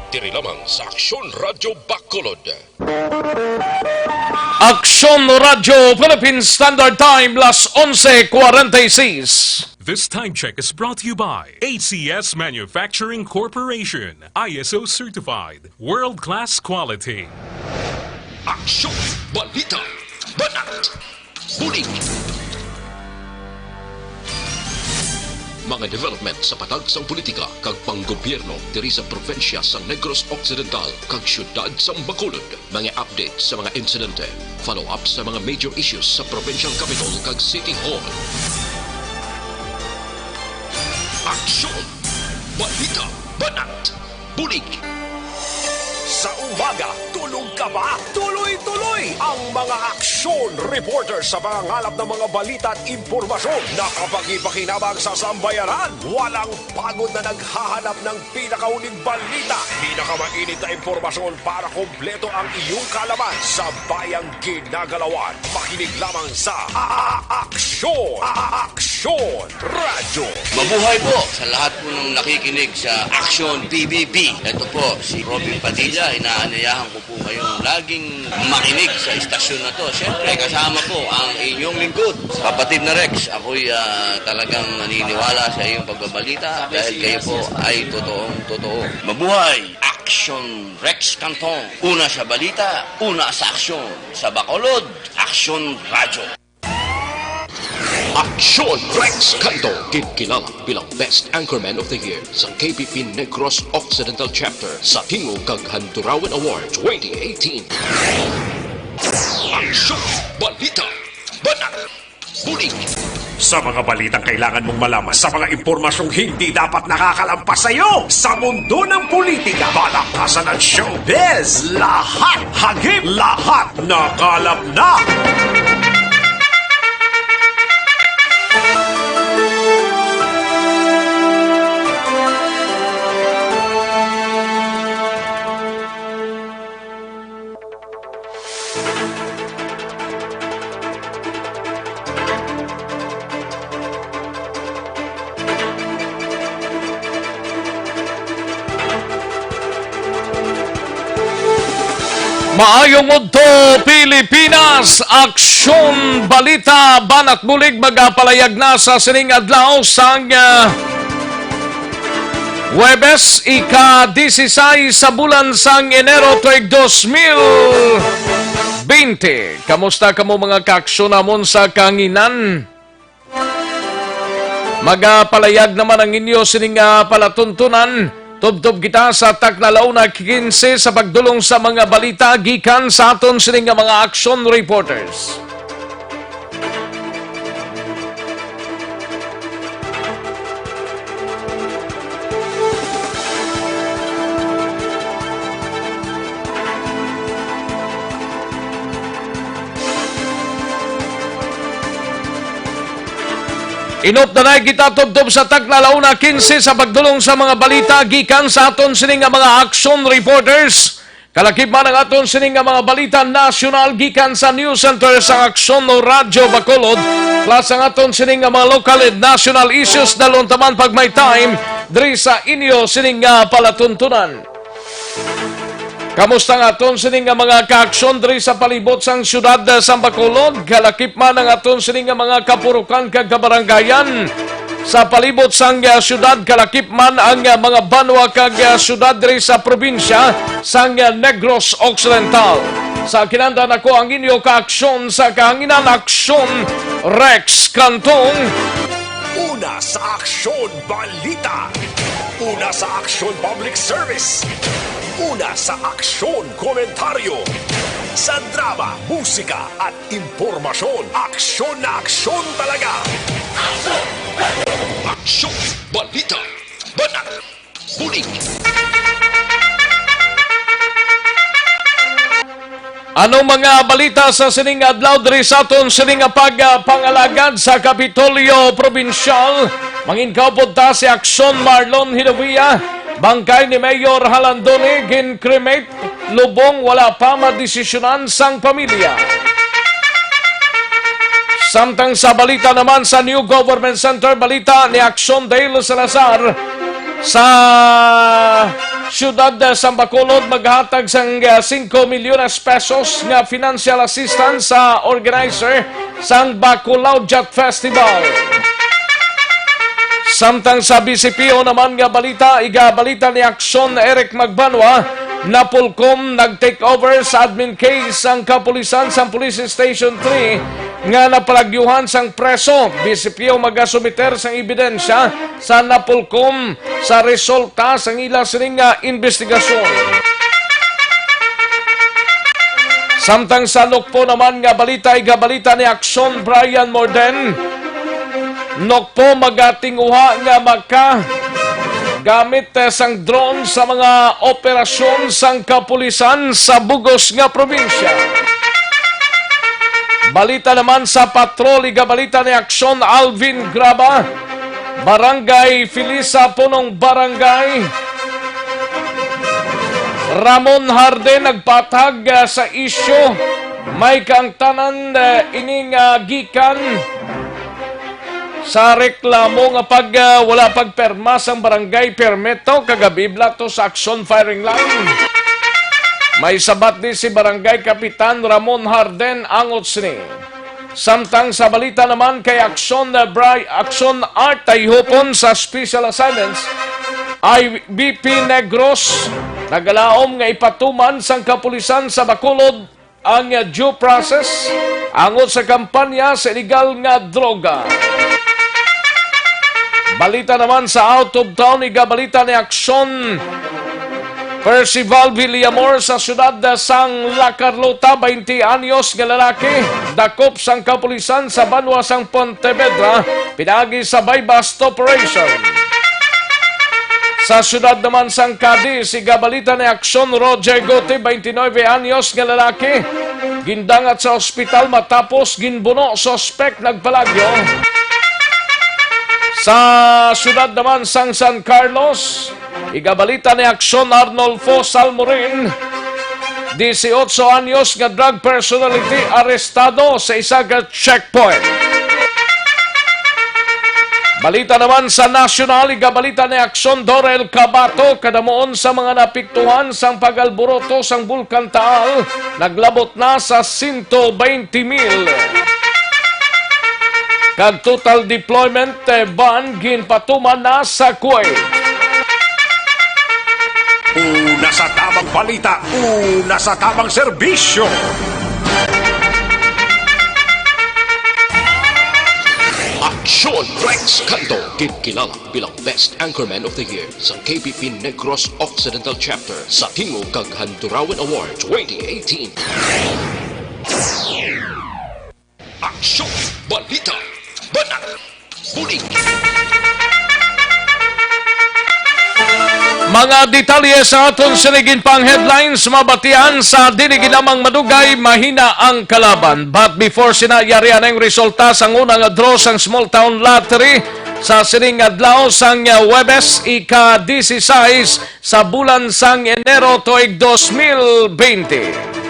Diri lamang sa Aksyon Radio Bacolod. Aksyon Radio Philippine Standard Time, las 11:46. This time check is brought to you by ACS Manufacturing Corporation, ISO certified, world-class quality. Aksyon, Balita, Banat, Bulig. Mga development sa patag sang politika kag panggobyerno diri sa probinsya sa Negros Occidental kag syudad sa Bacolod. Mga update sa mga insidente, follow-up sa mga major issues sa provincial capital kag City Hall. Aksyon, Balita, Banat, Bulig. Sa umaga, tulog ka ba? Tuloy-tuloy ang mga aksyon reporters sa pangangalap ng mga balita at impormasyon na kapag ipakinabang sa sambayaran, walang pagod na naghahanap ng pinakauling balita, pinakamainit na impormasyon para kompleto ang iyong kalaman sa bayang ginagalawan. Makinig lamang sa Aksyon! Aksyon Radio! Mabuhay po sa lahat po ng nakikinig sa Aksyon PBB. Ito po si Robin Padilla. Inaanayahan ko po kayong laging makinig sa istasyon na to. Siyempre, kasama po ang inyong lingkod. Kapatid na Rex, ako'y talagang naniniwala sa iyong pagbabalita dahil kayo po ay totoong-totoo. Mabuhay! Aksyon Rex Cantong. Una sa balita, una sa aksyon. Sa Bacolod, Aksyon Radio. Aksyon Rex Cantong, kilala bilang Best Anchorman of the Year sa KPP Negros Occidental Chapter sa Tingog kag Handurawan Award 2018. Aksyon, Balita, Banat, Bulig. Sa mga balitang kailangan mong malaman, sa mga impormasyong hindi dapat nakakalampas sa iyo, sa mundo ng politika, balakasan ng showbiz, lahat hagip, lahat nakalap na. Maayong mudto Pilipinas, Aksyon Balita Banat Bulig magapalayag na sa sining adlaw sang Huwebes ika-16 sa bulan sang Enero tuig 2020. Kamusta kamo mga kaaksyon namon sa kanginan? Magapalayag naman ang inyo sining palatuntunan. Tubtob kita sa tagnalaw na 15 sa pagdulong sa mga balita gikan sa aton sining mga action reporters. Inop na na kita tubtob sa tagnalaw na 15 sa pagdulong sa mga balita gikan sa aton sining mga action reporters. Kalakip man ang aton sining mga balita nasyonal gikan sa News Center sa Aksyon Radio Bacolod. Plus ang aton sining mga local and national issues dalon taman pag may time diri sa inyo sining palatuntunan. Kamusta nga aton sining mga kaaksyon diri sa palibot sang syudad sa Bacolod? Kalakip man ang aton sining mga kapurukan kag kabarangayan sa palibot sang syudad. Kalakip man ang mga banwa kag syudad diri sa probinsya sang Negros Occidental. Sa kinanda nako ang inyo kaaksyon sa kahanginan Aksyon Rex Cantong. Una sa Aksyon Balita. Una sa Aksyon Public Service. Una sa aksyon komentaryo. Sa drama, musika at impormasyon. Aksyon na aksyon talaga. Aksyon, Balita, Banat, Bulig. Anong mga balita sa sining adlaw diri sa aton sining pagpangalagad sa Kapitolyo Provincial? Manginkaupod ta si Aksyon Marlon Hinovia. Bangkay ni Mayor Halandone gin-cremate, lubong wala pa madesisyonan sang pamilya. Samtang sa balita naman sa New Government Center, balita ni Aksyon Dale Salazar sa Syudad sa Bacolod maghatag sang 5 milyones pesos nga financial assistance sa organizer sang Bacolod Jet Festival. Samtang sa BCPO naman nga balita, balita ni Aksyon Eric Magbanwa, Napolcom nag-take over sa admin case ang kapulisan sa Police Station 3 nga napalagyuhan sang preso. BCPO magasumiter sang ebidensya sa Napolcom sa resulta sang ila sining investigasyon. Samtang sa Nokpo naman nga balita, balita ni Aksyon Brian Morden, Nokpo magatinguha nga gamit sang drone sa mga operasyon sang kapulisan sa bugos nga probinsya. Balita naman sa patrol, balita ni Aksyon Alvin Graba, Barangay Filisa, Punong Barangay. Ramon Harden nagpatag sa isyo, may kangtanan ining gikan sa reklamo nga wala pagperma sang barangay permito kagabi blato sa Aksyon firing line. May sabat di si Barangay Kapitan Ramon Harden angot sini. Samtang sa balita naman kay Aksyon Art ay hupon sa special assignments ay BP Negros nagalaom nga ipatuman sang kapulisan sa Bacolod ang due process angot sa kampanya sa illegal nga droga. Balita naman sa out of town, balita ni Aksyon Percival Villamor sa siyudad sang La Carlota, 20 anyos nga lalaki, dakop sang kapulisan sa banwa sang Pontevedra, pinagi sa buy-bust operation. Sa siyudad naman sang Cadiz, balita ni Aksyon Roger Gote, 29 anyos nga lalaki, gindangat sa ospital matapos ginbuno sospek nagpalagyo. Sa siyudad naman sang San Carlos, balita ni Aksyon Arnolfo Salmorin, 18 anyos nga drug personality arestado sa isang checkpoint. Balita naman sa national, balita ni Aksyon Dorel Cabato, kadamoon sa mga napiktuhan sang pagalboroto sang Bulkan Taal, naglabot na sa 120,000. Kag total deployment ban ginpatuman na sa Kuwait. Una sa tamang balita, una sa tamang serbisyo. Aksyon Rex Cantong, kilala bilang Best Anchorman of the Year sa KPP Negros Occidental Chapter sa Tingog kag Handurawan Award 2018. Aksyon Balita, Banat, Bulig. Mga detalye sa aton sinigin pang headlines, mabatian sa diniginamang madugay, mahina ang kalaban. But before sinayarian ang resulta sang unang draw sang Small Town Lottery sa sining adlaw sang Huwebes, ika-16 sa bulan sang Enero tuig 2020.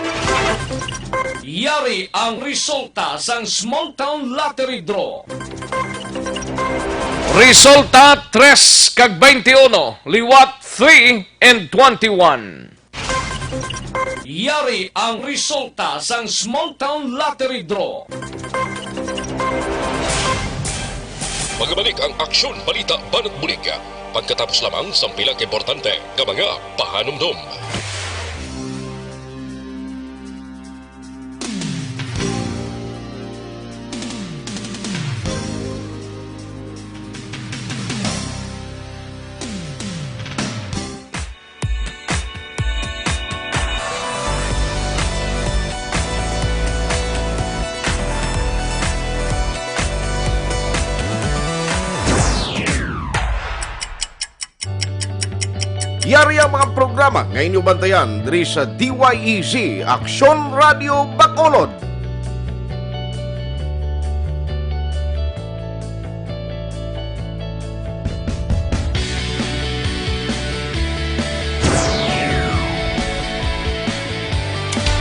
Yari ang resulta sang Small Town Lottery Draw. Resulta 3 kag 21, liwat 3 and 21. Yari ang resulta sang Small Town Lottery Draw. Magbalik ang Aksyon Balita Banat Bulig. Pagkatapos lamang sa pilang importante nga mga pahanumdum. Yari ang mga programa nga inyong bantayan diri sa DYEZ Aksyon Radio Bacolod.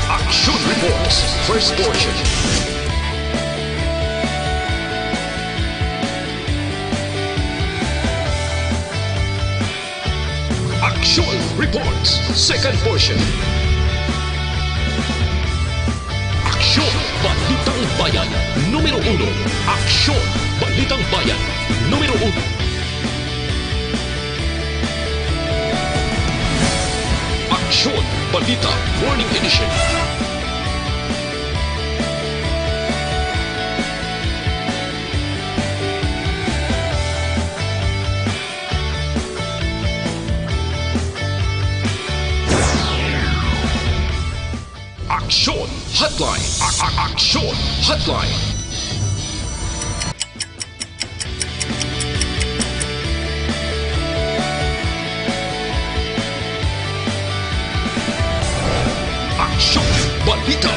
Aksyon Reports, first portion. Aksyon Reports, second portion. Aksyon Balitang Bayan, numero 1. Aksyon Balitang Bayan, numero 1. Aksyon Balita Morning Edition. Aksyon Hotline. Aksyon Hotline. Aksyon Balita.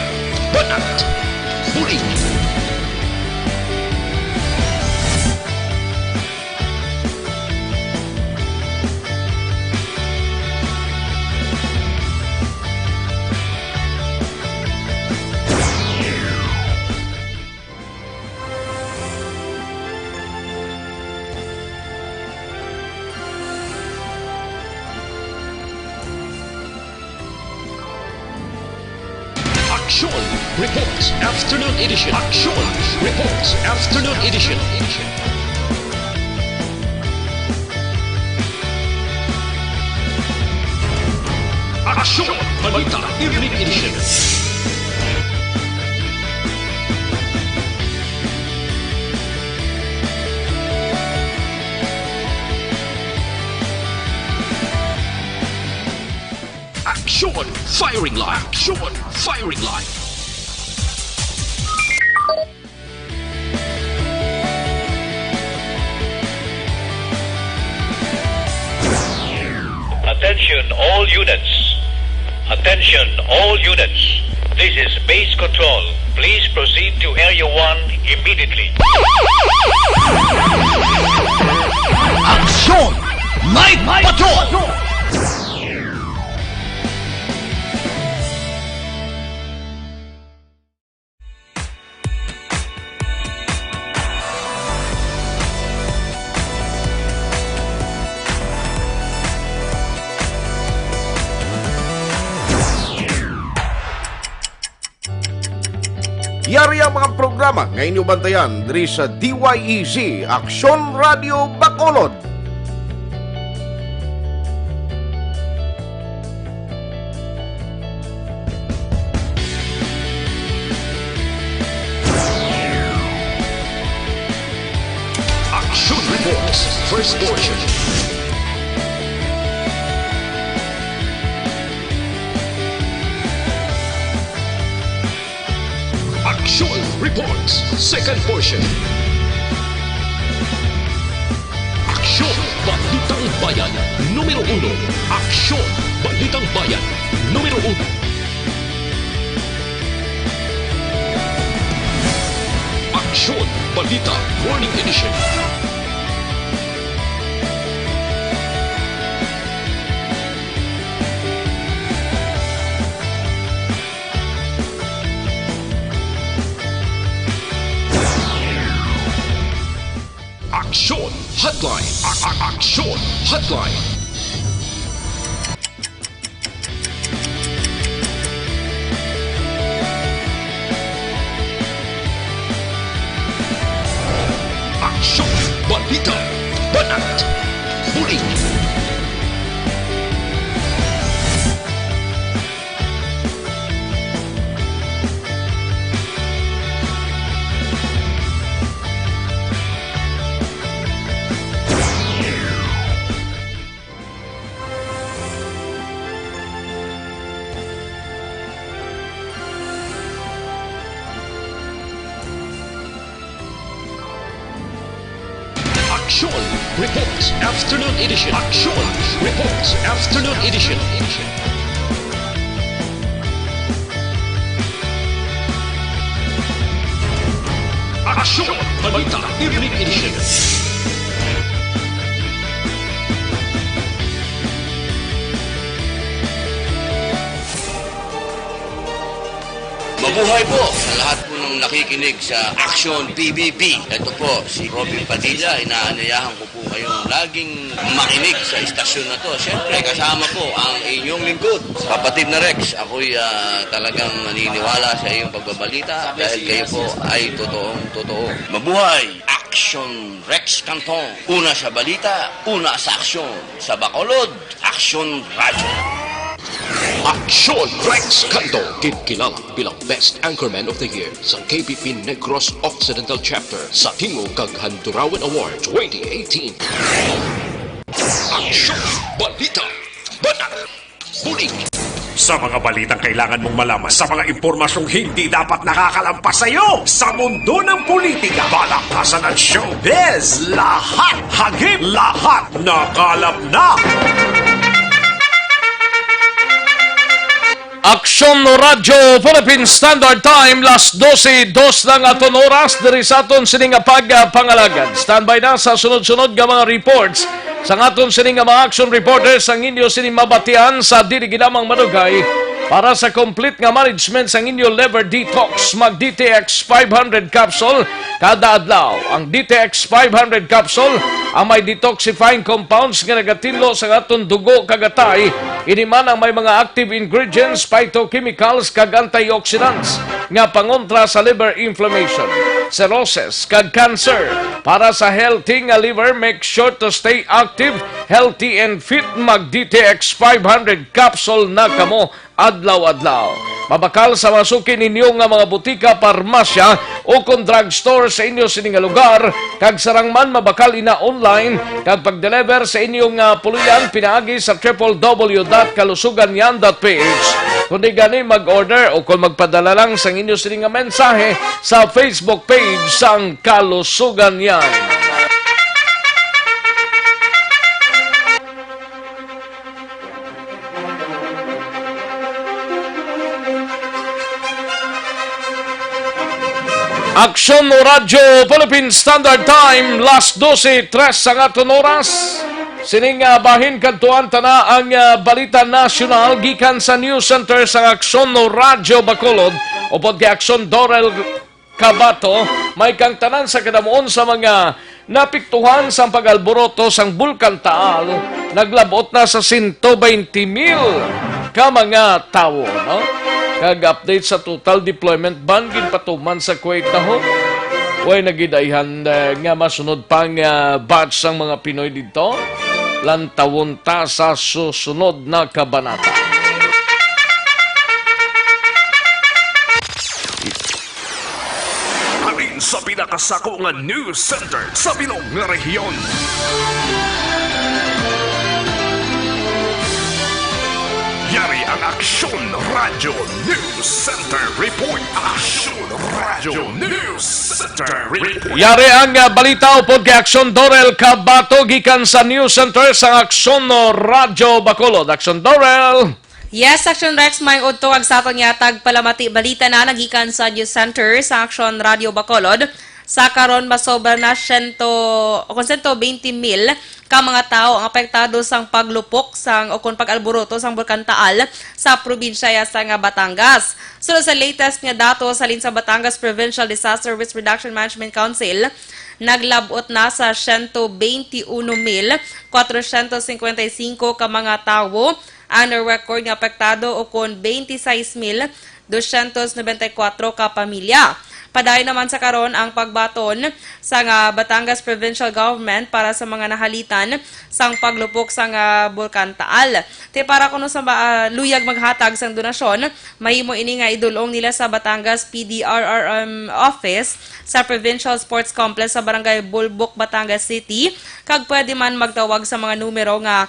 Banat. Bulig. Aksyon Reports Afternoon Edition. Aksyon Reports Afternoon Edition. Aksyon Balita Evening Edition. Aksyon Firing Line. Aksyon Firing Line. Attention all units. Attention all units. This is base control. Please proceed to Area 1 immediately. Aksyon! Night Patrol! Yari ang mga programa nga inyong bantayan diri sa DYEZ Aksyon Radio Bacolod. Aksyon Reports First Portion. Aksyon Reports second portion. Aksyon Balitang Bayan numero 1. Aksyon Balitang Bayan numero 1. Aksyon Balita Morning Edition. Aksyon Hotline. Aksyon Hotline. Aksyon Balita. Banat. Bulig. Aksyon Reports Afternoon Edition. Aksyon Reports Afternoon Edition. Aksyon Balita Evening Edition. Mabuhay po sa lahat po ng nakikinig sa Aksyon PBB. Ito po, si Robin Padilla. Inaanyayahan ko po kayong laging makinig sa istasyon na to. Siyempre, kasama po ang inyong lingkod. Kapatid na Rex, ako'y talagang naniniwala sa iyong pagbabalita dahil kayo po ay totoo. Mabuhay! Aksyon Rex Cantong. Una sa balita, una sa aksyon. Sa Bacolod, Aksyon Radio. Aksyon Rex Cantong, kilala bilang Best Anchorman of the Year sa KBP Negros Occidental Chapter sa Tingog kag Handurawan Award 2018. Aksyon Balita, Banat, Bulig. Sa mga balitang kailangan mong malaman, sa mga impormasyong hindi dapat nakakalampas sa iyo, sa mundo ng politika, balakasan at showbiz, lahat hagip, lahat nakalap na. Aksyon Radyo Philippine Standard Time, las 12:02 ng aton oras, diri sa aton sining pangalagan. Standby na sa sunod-sunod nga mga reports sa aton sining mga action reporters ang inyo sining mabatian sa dili ginamang manugay para sa complete nga management sa inyo liver detox. Mag DTX 500 capsule kada adlaw. Ang DTX 500 capsule ang may detoxifying compounds nga nagatinlo sa aton dugo kagatay. Ini man ang may mga active ingredients, phytochemicals kag antioxidants nga pangontra sa liver inflammation, cirrhosis kag cancer. Para sa healthy nga liver, make sure to stay active, healthy and fit. Mag DTX 500 capsule na kamo adlaw-adlaw. Mabakal sa masukin ninyo nga mga butika, parmasya o kung drugstore sa inyo sining lugar, kag sarang man mabakal ina online kag pag-deliver sa inyong puluyan pinaagi sa www.kalusuganyan.ph. Kundi gani mag-order o kung magpadala lang sa inyo sining mensahe sa Facebook page sang Kalusugan Yan. Aksyon Radyo Philippine Standard Time, last 12:03 ang aton oras. Sining bahin kadtuan tana ang balita nasyonal gikan sa News Center sa Aksyon Radyo Bacolod upod kay Aksyon Dorel Cabato. May kang tanan sa kadamuon sa mga napiktuhan sa pag-alboroto sang Bulkan Taal. Naglabot na sa 120,000 ka mga tawo, no? Kag-update sa total deployment ban ginpatuman sa Kuwait na ho. Way nagidayhan nga masunod pang batch sang mga Pinoy dito. Lantawon ta sa susunod na kabanata. Halin sa pinakasako nga news center sa bilog nga rehiyon. Yari ang Aksyon Radio News Center Report. Aksyon Radio News Center Report. Yari ang balita upod kay Aksyon Dorel Cabato gikan sa News Center sa Aksyon Radio Bacolod. Aksyon Dorel. Yes, Aksyon Rex, may udto ag sa atong yatag palamati balita na nagikan sa News Center sa Aksyon Radio Bacolod. Sa karon masobra na 120,000 ka mga tao ang apektado sang paglupok sang o kon pag-alboroto sang Bulkan Taal sa probinsya sa nga Batangas. Sunod sa latest nga dato sa sa Batangas Provincial Disaster Risk Reduction Management Council, naglabot na sa 121,455 ka mga tawo ang record nga apektado o kon 26,294 ka pamilya. Padayon naman sa karon ang pagbaton sa Batangas Provincial Government para sa mga nahalitan sang paglupok sa Bulkan Taal. Te para kuno sa luyag maghatag sang donasyon, mahimo ini nga idulong nila sa Batangas PDRRM office sa Provincial Sports Complex sa Barangay Bulbok, Batangas City. Kag pwede man magtawag sa mga numero nga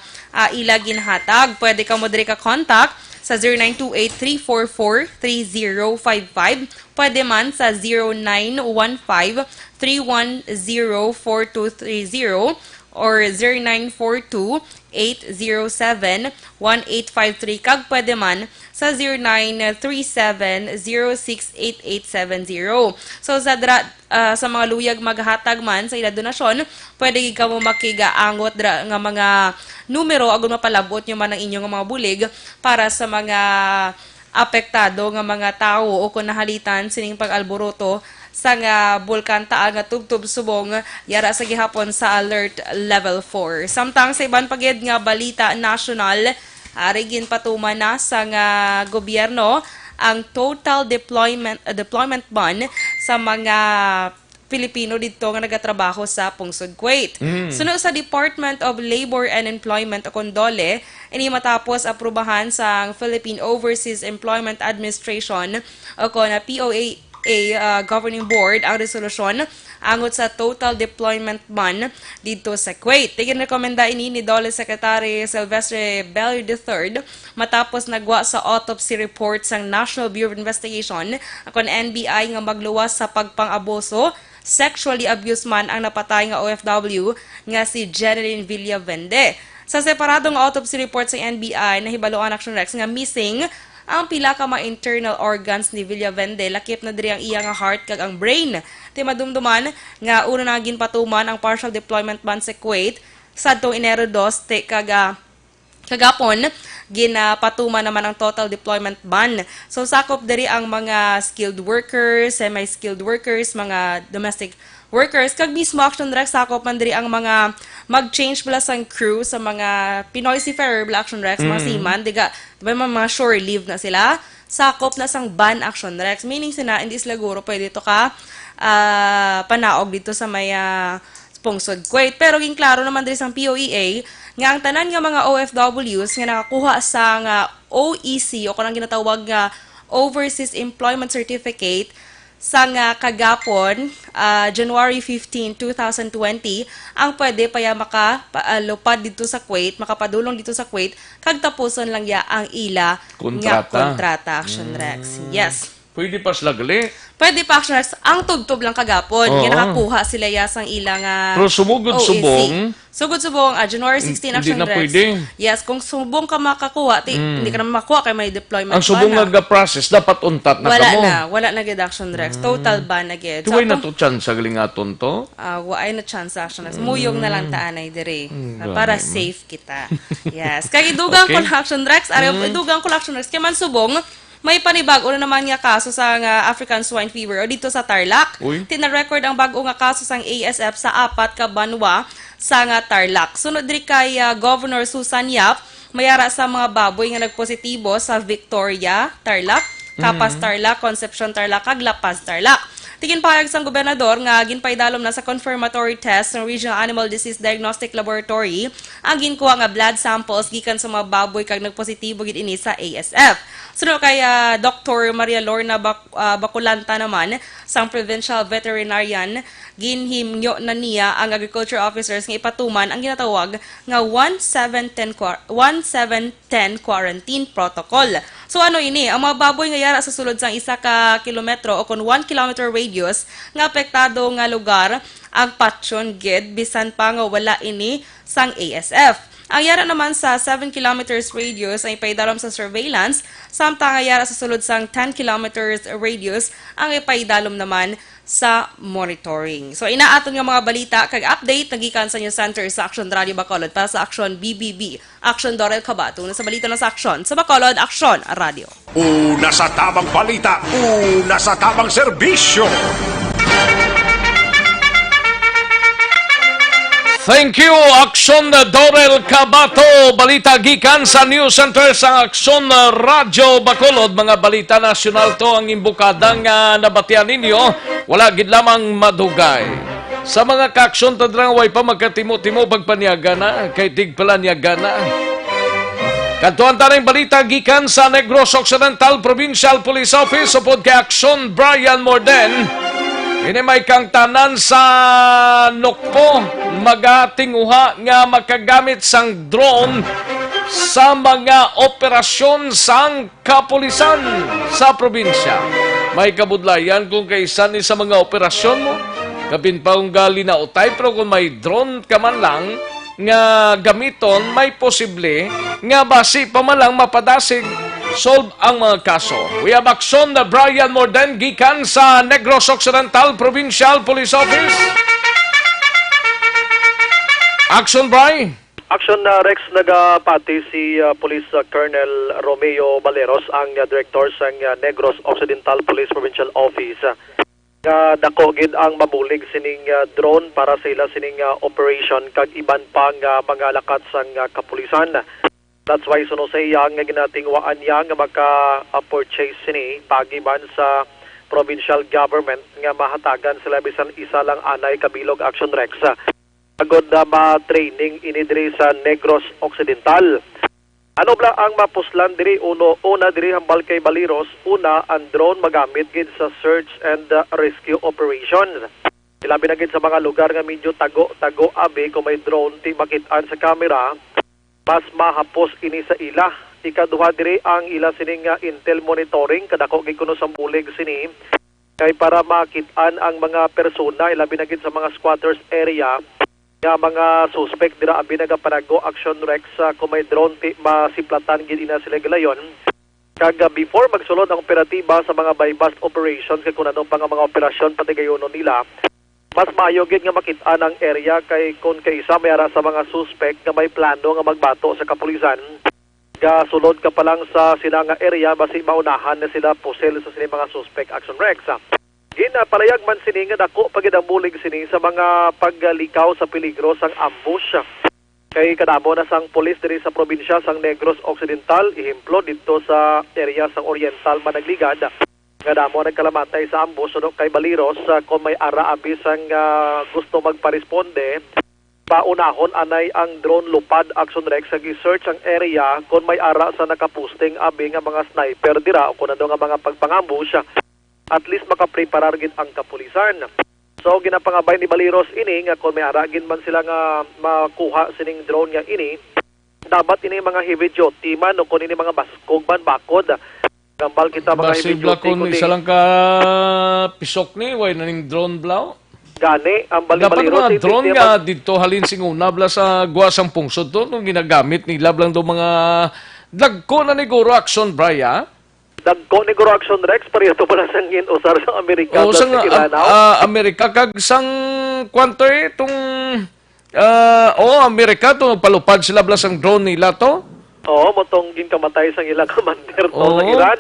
ila ginhatag. Pwede ka mo diri ka contact sa 0928-344-3055. Pwede man sa 0915-310-4230 or 0942-807-1853. Kag pwede man sa 0937-068870. So sa mga luyag maghatag man sa ila donasyon, pwede ka mo makigaangot nga mga numero agon mapalabot nyo man ang inyong mga bulig para sa mga apektado nga mga tawo o kung nahalitan sining pag-alboroto sa nga bulkan taal nga tubtub subong yara sa gihapon sa alert level 4. Samtang sa iban pagid nga balita national, arigin patuman na sa nga gobyerno ang total deployment ban sa mga Pilipino dito nga nagatrabaho sa Pungsod, Kuwait. Sunod sa Department of Labor and Employment o Condole, ini matapos aprubahan sa Philippine Overseas Employment Administration o na POA Governing Board ang resolusyon angot sa total deployment ban dito sa Kuwait. Tigin rekomenda ini ni DOLE Secretary Silvestre Bello III matapos nagwa sa autopsy report sa National Bureau of Investigation akon NBI nga magluwas sa pagpang-abuso, sexually abused man ang napatay nga OFW nga si Jeneline Villavende. Sa separadong autopsy report sa NBI, nahibaluan Aksyon Rex nga missing ang pila ka mga internal organs ni Villavende, lakip na diri ang iya nga heart kag ang brain. Ti madumduman nga una na ginpatuman ang partial deployment ban sa Kuwait sadtong Enero 2 kagapon ginapatuman naman ang total deployment ban. So sakop diri ang mga skilled workers, semi-skilled workers, mga domestic workers kag mismo Aksyon Rex sakop man diri ang mga mag-change bala sang crew sa mga Pinoy Seafarer bala Aksyon Rex, mga seaman, diba mga shore leave na sila, sakop na sang ban Aksyon Rex, meaning sina hindi sila guro pwede to ka panaog dito sa may Pungsod, Kuwait. Pero ging klaro naman diri sang POEA nga ang tanan nga mga OFWs nga nakakuha sa nga OEC o kanang ginatawag nga Overseas Employment Certificate sa nga kagapon, January 15, 2020, ang pwede paya makalupad dito sa Kuwait, makapadulong dito sa Kuwait, kag tapuson lang ya ang ila nga kontrata, Aksyon Rex. Yes. Pwede pa sila gali. Pwede pa Aksyon Rex. Ang tubtob lang kagapon. Nga nakakuha sila yasang ilang pero sumugod-subong. Sugod-subong, January 16 Aksyon Hindi na Rex. pwede. Yes, kung subong ka makakuha, hindi ka naman makuha kay may deployment Ang subong ban na. nag-process, dapat untat na kamo. Wala na gid Aksyon Rex. Total ban na gid. Tuway na to chance sa galingaton to? Waay na chance Aksyon Rex. Muyong na lang taanay dire. Grabe Para mo. safe kita. Yes. Kay idugang ko na Aksyon Rex, idugang ko na Aksyon Rex kay man subong may panibag-o na naman nga kaso sa African swine fever o dito sa Tarlac. Tina-record ang bago nga kaso sang ASF sa 4 ka banwa sa nga Tarlac. Sunod diri kay Governor Susan Yap, mayara sa mga baboy nga nagpositibo sa Victoria, Tarlac, Capas Tarlac, Concepcion Tarlac, kag La Paz Tarlac. Tigin pahayag sang gobernador nga ginpaydalom na sa confirmatory test ng Regional Animal Disease Diagnostic Laboratory ang ginkuha nga blood samples gikan sa mga baboy kag nagpositibo gid ini sa ASF. Sunod kay Dr. Maria Lorna Baculanta naman sang Provincial Veterinarian, ginhimnyo na niya ang agriculture officers nga ipatuman ang ginatawag nga 1710 quarantine protocol. So ano ini, ang mga baboy nga yara sa sulod sang 1 ka kilometro o kung 1 kilometer radius nga apektado nga lugar ang patsyon gid bisan pa nga wala ini sang ASF. Ang yara naman sa 7 kilometers radius ay ipaidalam sa surveillance, samtang ang yara sa sulod sang 10 kilometers radius ang ipaidalom naman sa monitoring. So inaaton nga mga balita kag update nagikan sa inyo center sa Aksyon Radio Bacolod para sa Aksyon BBB. Aksyon Dorel Cabato na sa balita na sa Aksyon sa Bacolod Aksyon Radio. Una sa tamang balita, una sa tamang serbisyo. Thank you, Aksyon Dorel Cabato. Balita gikan sa News Center sa Aksyon Radio Bacolod. Mga balita nasyonal to ang imbukadang nabatian ninyo. Wala gid lamang madugay. Sa mga kaaksyon tadrang way pa magkatimo-timo pagpaniaga na, kay tigpalaniaga na. Kantuan taning balita gikan sa Negros Occidental Provincial Police Office upod kay Aksyon Brian Morden. Ini may kang tanan sa Nokpo magatinguha nga makagamit sang drone sa mga operasyon sang kapulisan sa probinsya. May kabudlayan kung kaysan ni sa mga operasyon mo. Kapin pa kung gali na utay, pero kung may drone ka man lang nga gamiton, may posible nga basi pa man lang mapadasig solve ang mga kaso. We have Aksyon na Brian Morden gikan sa Negros Occidental Provincial Police Office. Aksyon, Brian. Aksyon na Rex nagapati si Police Colonel Romeo Baleros ang director sa Negros Occidental Police Provincial Office. Dako gid ang mabulig sining drone para sa ila sining operation kag iban pang mga lakat sang kapulisan. That's why suno sa iya nga ginatingwaan niya nga maka-purchase sini pagiban sa provincial government nga mahatagan sila bisan isa lang anay kabilog Aksyon Rex. Agod na ma-training ini diri sa Negros Occidental. Ano bla ang mapuslan diri una diri hambal kay Baliros, una ang drone magamit gid sa search and rescue operations. Ilabi na gid sa mga lugar nga medyo tago abi kung may drone ti makitaan sa camera, mas mahapos ini sa ila. Ikaduha diri ang ila sining intel monitoring kadako gid kuno sa bulig sini kay para makitaan ang mga persona ilabi na gid sa mga squatters area nga mga suspect dira abi nagapanago Aksyon Rex kung may drone ti masiplatan gid ina sila galayon. Kag before magsulod ang operatiba sa mga buy-bust operations kay kuno pa nga mga operasyon pati gayono nila, mas maayo gid nga makit-an ang area kay kun kay isa may ara sa mga suspect nga may plano nga magbato sa kapulisan. Sulod ka pa lang sa sila nga area basi maunahan na sila pusel sa sila mga suspect Aksyon Rex. Palayag man sini nga dako pagid ang bulig sini sa mga paglikaw sa peligro sang ambush. Kay kadamo na sang pulis diri sa probinsya sang Negros Occidental, ehemplo dito sa area sang Oriental Managligad. Kadamo nagkalamatay sa ambush suno kay Baliros kung may ara abi sang gusto magparesponde. Paunahon anay ang drone lupad Aksyon Rex sa gi-search ang area kung may ara sa nakapusting abi nga mga sniper dira o kuno nga mga pagpangambush. At least makapreparar gid ang kapulisan. So ginapangabay ni Baliros ini nga kung may aragin man sila nga makuha sining drone nga ini, dapat ini mga heavy duty man o kung ini mga baskog man bakod. Gambal kita mga heavy duty kung isa lang ka pisok ni way naning drone blaw. Gani ang dapat Baliros mga drone nga dito halin singuna bla sa guwasang pungsod to nung ginagamit nila lang do mga dagko na ni Guro Aksyon Braya. Dagko ni Guro Aksyon Rex pareho to pala sang usar sa Amerika. O sang Amerika kag sang kwanto itong Amerika to palupad sila bla sang drone nila to. Oo, motong ginkamatay sang ilang commander to sa Iran.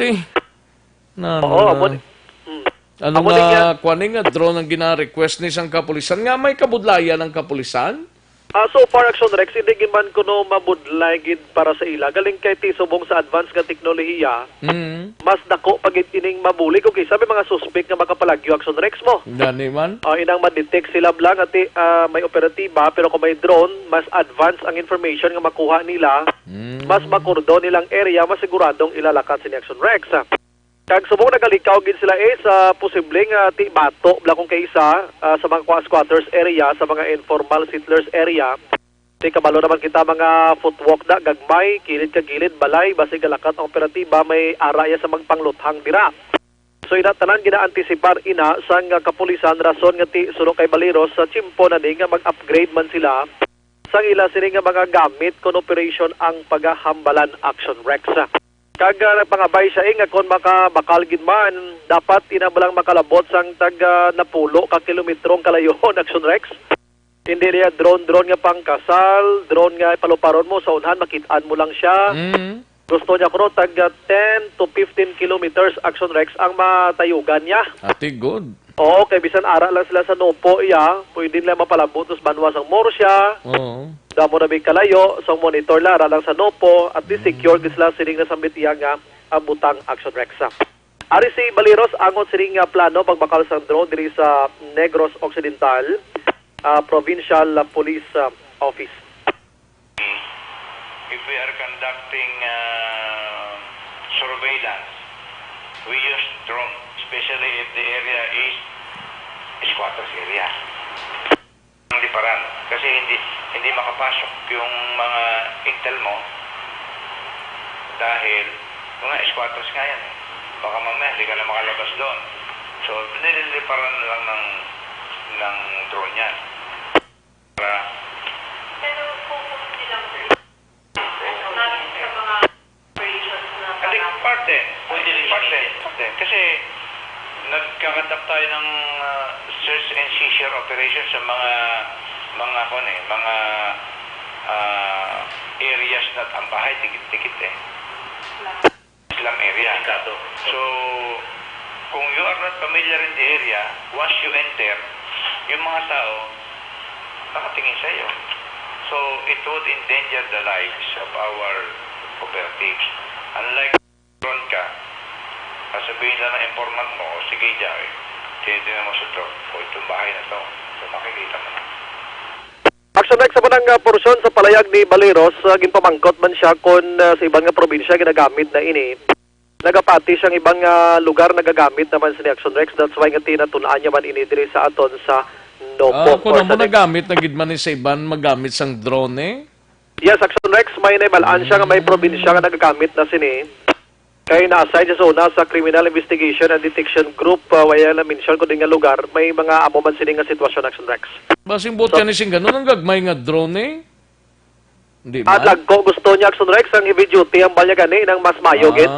Ano nga kuaning nga drone ang gina-request ni sang kapulisan nga may kabudlayan ng kapulisan? So far Aksyon Rex hindi giman kuno mabudlay gid para sa ila galing kay ti subong sa advanced nga teknolohiya. Mas dako pagit ining mabulig kung sabi mga suspect nga makapalagyo Aksyon Rex mo. Gani man. Inang ma-detect sila blang at may operatiba pero kung may drone mas advanced ang information nga makuha nila. Mas makordon nilang area mas siguradong ilalakat si Aksyon Rex. Kag subong nagalikaw gid sila sa posibleng ti bato bla kung kaysa sa mga squatters area, sa mga informal settlers area. Ti kabalo naman kita mga footwalk da gagmay, kilid ka gilid balay basi galakat ang operatiba may araya sa magpangluthang dira. So tanan gina-antisipar ina sang kapulisan rason nga ti suno kay Baliros sa chimpo na nga mag-upgrade man sila sang ila sini nga mga gamit kon operation ang pagahambalan Aksyon Rex. Kag nagpangabay siya nga kung makabakal gid man dapat inabalang makalabot sang taga napulo ka kilometrong kalayon Aksyon Rex. Hindi niya drone nga pangkasal, drone nga paluparon mo sa unhan makitaan mo lang siya. Gusto niya kuno taga 10 to 15 kilometers Aksyon Rex ang matayugan niya. Ati good. Oo, kay bisan ara lang sila sa Nopo pwede nila mapalabot sa banwas ang Morsya. Damo na may kalayo, so monitor lang lang sa Nopo at least secure sila sining nasambit iya nga ang butang Aksyon Rex. Ari si Baliros angon sining plano pagbakal sa drone diri sa Negros Occidental Provincial Police Office. If we are conducting surveillance, we use drone, especially if the area is squatters area. Ang liparan kasi hindi makapasok yung mga intel mo dahil mga squatters nga yan. Baka mamaya hindi ka na makalabas doon. So nililiparan lang ng drone yan. Pero focus nilang sa mga operations na parte. Kasi nagkakandak tayo ng search and seizure operation sa mga areas na ang bahay, dikit-dikit eh. Slum area. So, kung you are not familiar in the area, once you enter, yung mga tao, nakatingin sa iyo. So, it would endanger the lives of our cooperatives. Unlike ron ka, sasabihin lang ng informant mo, o sige dyan, tinitingnan mo sa ito, o itong bahay na ito. So, makikita mo na. Aksyon Rex, sa manang porsyon sa palayag ni Baleros, ginpamangkot man siya kung sa ibang probinsya ginagamit na ini. Nagapati siyang ibang lugar nagagamit naman sa ni Aksyon Rex. That's why nga tinatulaan niya man ini diri sa aton sa Nopo. Kung mo nagamit na gid man ni sa iban magamit sang drone eh. Yes, Aksyon Rex, may naibalaan siya nga may probinsya nga nagagamit na sini. Kaya na-assign siya sa una sa Criminal Investigation and Detection Group, waya na mention ko din nga lugar, may mga amo man sini nga sitwasyon, Aksyon Rex. Basing buot ka ni sing ganun ang gagmay nga drone eh. Hindi ba? At lagko gusto niya, Aksyon Rex, ang heavy duty ang balya gani ng mas mayogit.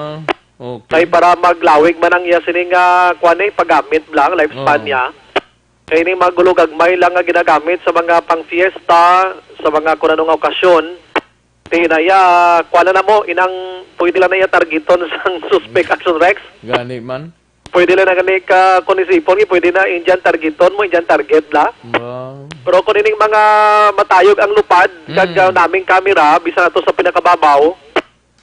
Okay. Kaya para maglawig man ang iya sini nga kuan paggamit lang, lifespan niya. Kaya ni magulo gagmay lang nga ginagamit sa mga pang-fiesta, sa mga kunanong okasyon. Tinaya, kuha na mo, inang pwede lang na iya targeton sang suspect, Aksyon Rex. Gani man. Pwede lang na gani ka kunisipon, pwede na indyan targeton mo, indyan target la. Wow. Pero kung ining mga matayog ang lupad, kag naming camera, bisa na to sa pinakababaw,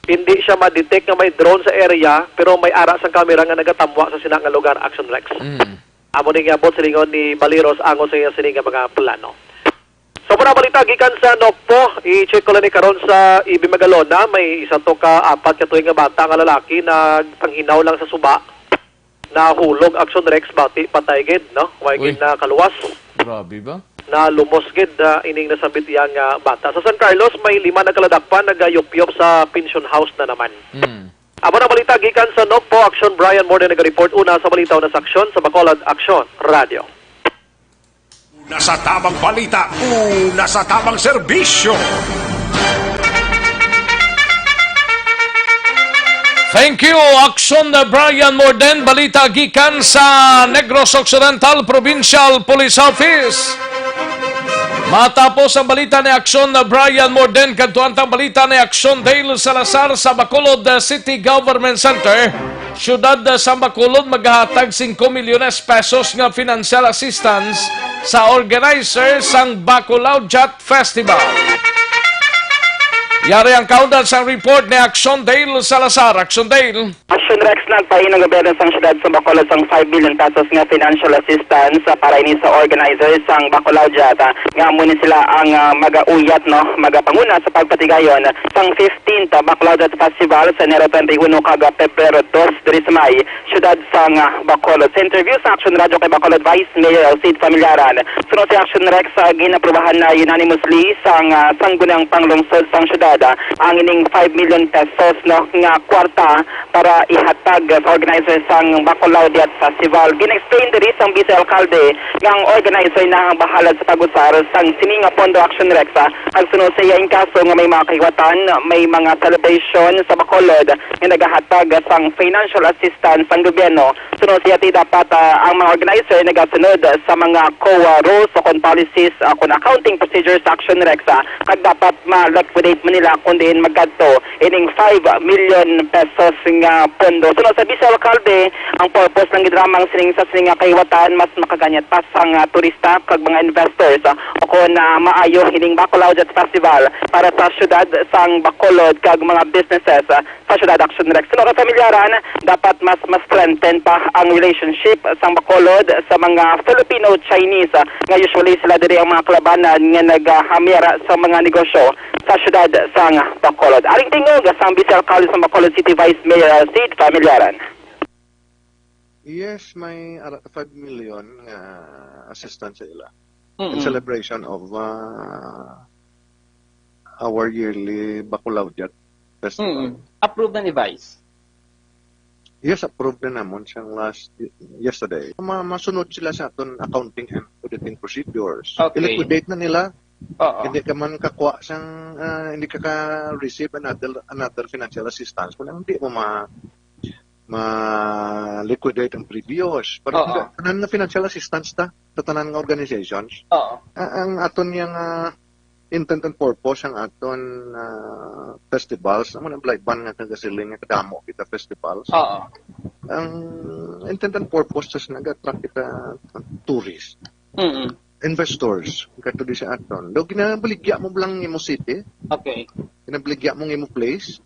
hindi siya ma-detect nga may drone sa area, pero may ara sang camera nga nagatamwa sa sinang nga lugar, Aksyon Rex. Amo ni nga bot silingon ni Baleros angon sa iya sining nga mga plano. So para balita gikan sa Nokpo, i-check ko lang ni karon sa Ibi Magalona, may isa to ka apat ka tuig nga bata nga lalaki na panghinaw lang sa suba. Na hulog, Aksyon Rex, bati patay gid, no? Way gid na kaluwas. Grabe ba? Na lumos gid ining nasabit yang bata. Sa San Carlos may 5 na kaladakpan nagayop-yop sa pension house na naman. Amo na balita gikan sa Nokpo, Aksyon Brian Morden nag-report una sa balita na sa Aksyon sa Bacolod Aksyon Radio. Una sa tamang balita, una sa tamang serbisyo. Thank you, Aksyon Brian Morden, balita gikan sa Negros Occidental Provincial Police Office. Matapos ang balita ni Aksyon Brian Morden, kantuantang balita ni Aksyon Dale Salazar sa Bacolod City Government Center, siyudad sa Bacolod maghahatag 5 milyones pesos nga financial assistance sa organizer sang Bacolod Jat Festival. Yari ang kaudan sa report ni Aksyon Dale Salazar. Aksyon Dale. Aksyon Rex, nagpahin ng gobyerno sang siyudad sa Bacolod sang 5 million pesos nga financial assistance para ini sa organizers sang Bacolod Jat. Nga muna sila ang magauyat, no, magapanguna sa pagpatigayon sang 15th Bacolod Jat Festival sa Enero 21 kag Pebrero 2 diri sa May, siyudad sang Bacolod. Sa interview sa Aksyon Radio kay Bacolod Vice Mayor Sid Familiaran, sunod si Aksyon Rex ginaprubahan na unanimously sang sanggunang panglungsod sang siyudad ang ining 5 million pesos, no, nga kwarta para ihatag sa organizer sang Bacolod Jat Festival. Gin-explain diri sang Vice Alcalde nga ang organizer na ang bahala sa pag-usar sang sininga pondo, Aksyon Rex. Ang sunod sa iya kaso nga may mga kahiwatan, may mga celebration sa Bacolod nga nagahatag sang financial assistance ang gobyerno. Sunod siya dapat ang mga organizer nagasunod sa mga COA rules o kon policies kon accounting procedures sa Aksyon Rex, kag dapat ma-liquidate mo nila kundi magkadto ining 5 million pesos nga pondo. Sunod sa Vice Alcalde, ang purpose ng gidramang sining sa sining kahiwatan mas makaganyat pa sang turista kag mga investors o kon maayo hining Bacolod Jat Festival para sa syudad sang Bacolod kag mga businesses sa syudad, Aksyon Rex. Sunod sa Familiaran, dapat mas strengthen pa ang relationship sang Bacolod sa mga Filipino-Chinese nga usually sila diri ang mga kalabanan nga naghamira sa mga negosyo sa syudad sang Bacolod. Aring tingog sang Vice Alcalde sa Bacolod City Vice Mayor Sid Familiaran. Yes, may 5 million assistance sa ila. In celebration of our yearly Bacolod Jat Festival. Approved na ni Vice? Yes, approved na namon siyang yesterday. Masunod sila sa aton accounting and auditing procedures. Okay. I-liquidate na nila. Hindi ka man kakuha sang hindi ka receive another financial assistance kung hindi mo ma-liquidate ang previous. Pero tanan nga financial assistance ta sa tanan nga organizations. Ang aton yang intent and purpose ang aton festivals. Naman ang ban nga kagasiling nga kadamo kita festivals. Oo. Ang intent and purpose tas nag-attract kita tourists. Investors. Kato di sa aton. Do ginabaligya mo lang imo city. Okay. Ginabaligya mo imo place.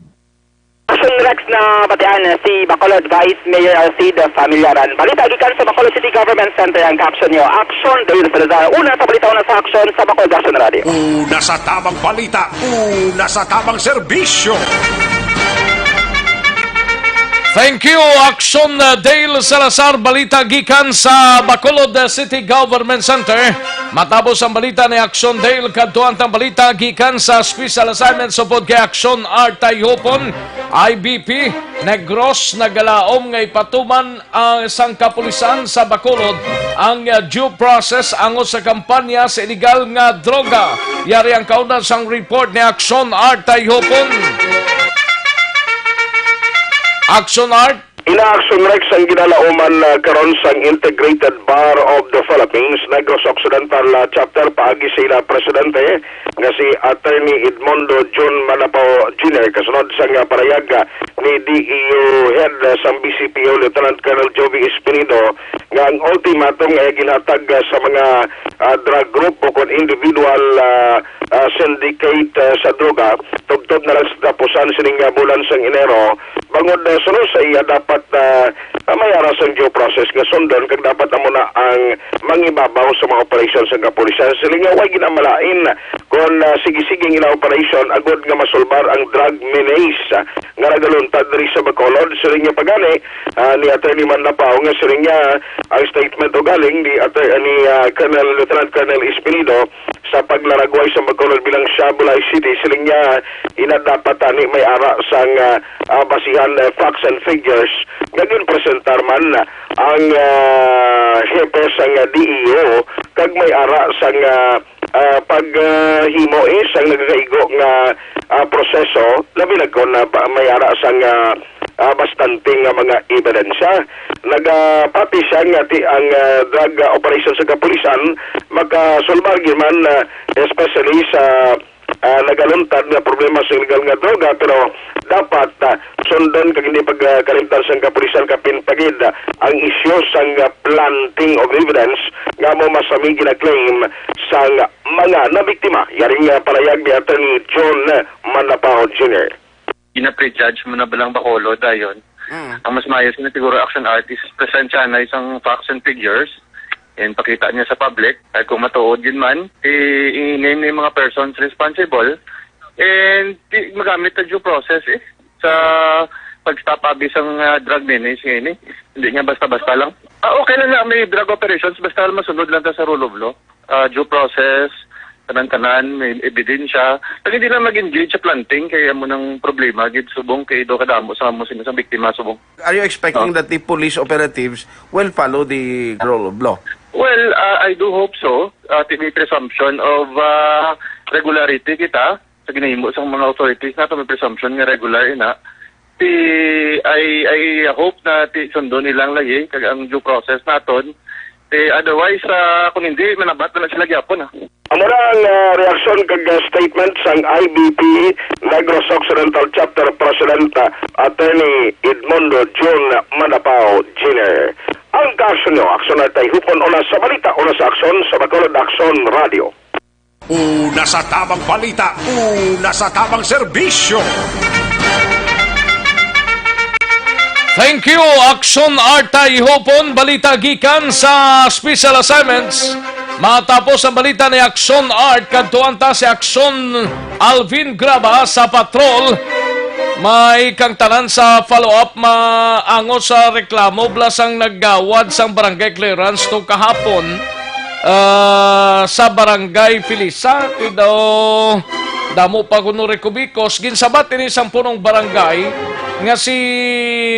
Aksyon Rex na batian si Bacolod Vice Mayor Alcide Familiaran. Balita gikan sa Bacolod City Government Center ang caption nyo. Aksyon Dale Salazar. Una sa balita, una sa aksyon sa Bacolod Aksyon Radio. Una sa tamang balita, una sa tamang serbisyo. Thank you, Aksyon Dale Salazar. Balita gikan sa Bacolod City Government Center. Matapos ang balita ni Aksyon Dale, kadtuan tang balita gikan sa Special Assignment supod kay Aksyon Artay Hopon, IBP, Negros, nagalaom nga ipatuman ang isang kapulisan sa Bacolod ang due process ango sa kampanya sa illegal nga droga. Yari ang kaunan sang report ni Aksyon Artay Hopon. Aksyon Art. Ina-Aksyon Rex ang ginalauman karon sang Integrated Bar of the Philippines, Negros Occidental Chapter, paagi sa ila presidente nga si Attorney Edmundo John Manapao Jr. kasunod sang parayag ni DEO Head sang BCPO Lieutenant Colonel Jovi Espinido nga ang ultimatum ay ginhatag sa mga drug group o kon individual syndicate sa droga tugtog na lang sa tapusan sining bulan sang Enero bangod sunod sa iya dapat mayara sa due process nga sundon kag dapat amo na ang mangibabaw sa mga operasyon sa kapulisan siling nga way ginamalain kon sige-siging ila operation agod nga masulbar ang drug menace nga nagaluntad diri sa Bacolod siling nga pagani ni Attorney Manapao nga siling nga ang statement o galing ni Colonel Lieutenant Colonel Espinido sa paglaragway sa Bacolod bilang Shabulay City siling nga inadapat ni may ara sang basihan facts and figures nga presentar man ang hepe sang DEO kag may ara sang paghimo sang nagakaigo nga proseso labi na kon may ara sang bastante nga mga ebidensya nagapati siya nga ang drug operation sa kapulisan makasulbar man especially sa nagaluntad na problema sa illegal nga droga pero dapat sundan kag hindi pagkalimtan sa kapulisan kapinpagid ang isyu sang planting of evidence nga mo masami gina-claim sa mga nabiktima yaring palayag ni Attorney John Manapao Jr. Ina-prejudge mo na balang Bacolod ayon. Ang mas mayos na siguro action artist present siya na isang facts and figures and pakita niya sa public at kung matuod yun man i-name yung mga persons responsible and magamit na due process sa pag-stop abuse ang drug menace ngayon hindi nga basta-basta lang okay lang na may drug operations basta masunod lang sa rule of law due process tanan-tanan, may ebidensya. Pag hindi na mag-engage sa planting, kaya mo ng problema, gid subong kay do kadamo sa mo sa biktima subong. Are you expecting that the police operatives will follow the rule of law? Well, I do hope so. May presumption of regularity kita sa ginahimo sa mga authorities nato may presumption nga regular ina. I hope na sundo nilang lagi kag ang due process naton. Otherwise, kung hindi, manabat na sila gyapon. Amura ang reaksyon kag statement sang IBP Negros Occidental Chapter President Attorney Edmundo John Manapao Jr. Ang kaksyon nyo, aksyon na tayo hupon una sa balita, una sa aksyon sa Bacolod Aksyon Radio. Una sa tamang balita, una sa tamang serbisyo. Thank you, Aksyon Artay Hopon. Balita gikan sa Special Assignments. Matapos ang balita ni Aksyon Art, kadtuan ta si Aksyon Alvin Graba sa patrol. May kang tanan sa follow-up maango sa reklamo blasang naggawad sang barangay clearance to kahapon sa barangay Filisa. Daw damo pa kuno rekubikos ginsabat ini sang punong barangay nga si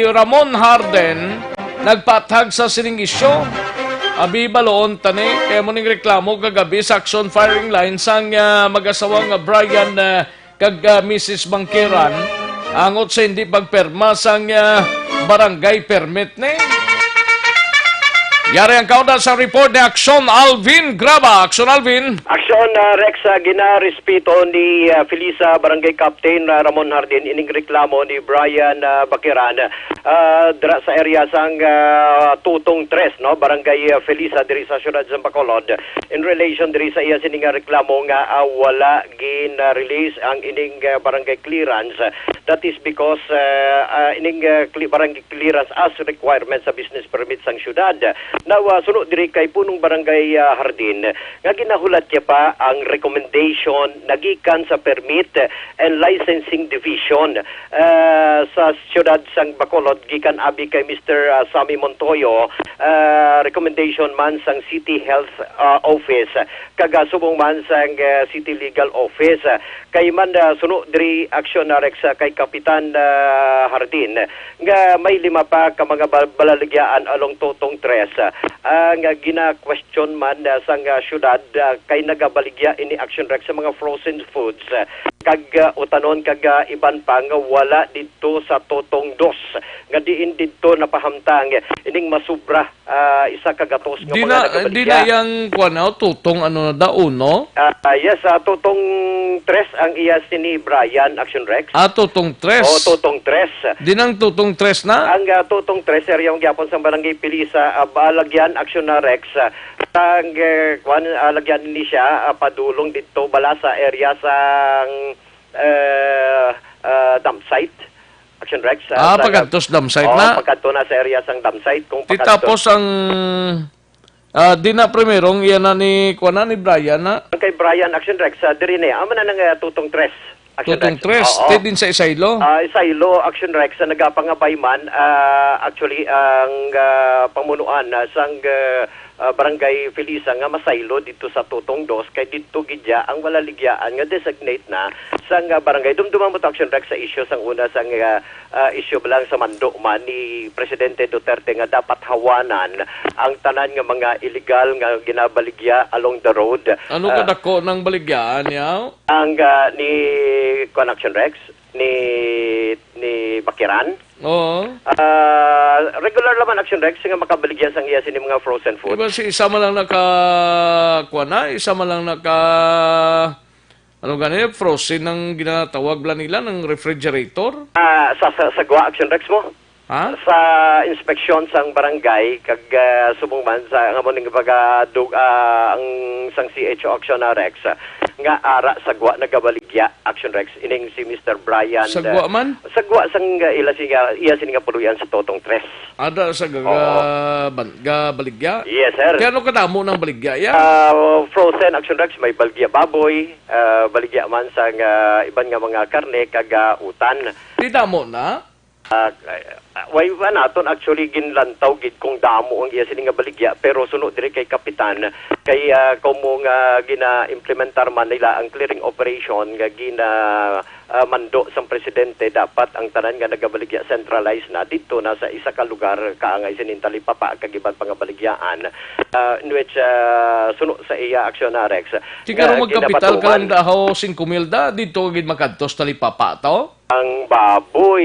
Ramon Harden nagpatag sa sining isyo abi baloon tani kaya mo ning reklamo kagabi sa Aksyon firing line sang mag-asawang Brian kag Mrs. Bangkiran angot sa hindi pagperma sang barangay permit ni Yari ang kaudan sa report ni Aksyon Alvin Graba. Aksyon Alvin. Aksyon Rex, ginarespeto ni Felisa Barangay Captain Ramon Hardin ining reklamo ni Brian Bakiran dra sa area sang Tutong Tres, no, Barangay Felisa diri sa siyudad sa Bacolod in relation diri sa iya sining reklamo nga wala gin-release ang ining barangay clearance. That is because ining barangay clearance as requirement sa business permit sang siyudad. Now, sunod diri kay punong barangay Hardin, nga ginahulat niya pa ang recommendation nagikan sa permit and licensing division sa siyudad sang Bacolod, gikan abi kay Mr. Sammy Montoyo, recommendation man sang City Health Office, kaga subong man sang City Legal Office, kay man sunod diri aksyon na Rex kay Kapitan Hardin, nga may 5 pa ka mga balaligyaan along Tutong Tres. Ang gina-question man sang syudad kay nagabaligya ini action Rex sa mga frozen foods kag utanon kag iban pa nga wala dito sa Tutong Dos nga diin dito napahamtang ining masubra isa ka gatos nga mga nagabaligya. Di na yang Tutong ano na daon, no? Yes, Tutong Tres ang iya ni Brian Action Rex. Tutong Tres. Tutong Tres. Di nang Tutong Tres na? Ang Tutong Tres area yung gyapon sa Barangay Pilisa, balagyan Action na Rex. Ang lagyan ni siya padulong dito bala sa area sang dump site. Action Rex. Pagkantos dump site na? Pagkanto na sa area sang dump site. Tapos ang di na primerong iyan na ni Brian na? Kay Brian Action Rex, diri na ama na ng Tutong Tres. Tutong Tres, din sa Isaylo? Isaylo, Action Rex, nagapangabay man, actually, ang pamunuan sang Barangay Felisa nga masaylo dito sa Tutong Dos, kay dito gidya ang walaligyaan nga designate na sang barangay. Dumduman mo Action Rex sa issue sang una sang issue lang sa mando man ni Presidente Duterte nga dapat hawanan ang tanan nga mga illegal nga ginabaligya along the road. Ano kadako ng baligyaan yaw? Ang ni Action Rex ni Bakiran. Oo. Regular naman Action Rex nga makabaligyan sang iya sini mga frozen food. Diba si isa man lang isa man lang frozen ng ginatawag bla nila ng refrigerator? Sa sagwa Action Rex mo? Ha? Sa inspeksyon sang barangay kag subong man sa ngamoning ang sang CHO Action Rex nga ara sagwa nagabaligya Action Rex ining si Mr. Brian. Sagwa man? Sagwa sang iya sininga puluyan sa Tutong Tres. Ada sa baligya? Yes, sir. Kaya ano kadamo ng baligya yan? Frozen Action Rex may baligya baboy, baligya man sang iban nga mga karne kag utan. Di damo na? Way naton actually ginlantaw gid kung damo ang iya sining nga baligya, pero sunod diri kay kapitan kay como nga gina-implementar man nila ang clearing operation nga gina mando sang presidente, dapat ang tanan nga nagabaligya centralized na dito na sa isa ka lugar kaangay sinin talipapa kag iban pang baligyaan in which sunod sa iya aksyon na Rex. Siguro magkapital ka lang daw 5,000 dito gid makadtos talipapa to? Ang baboy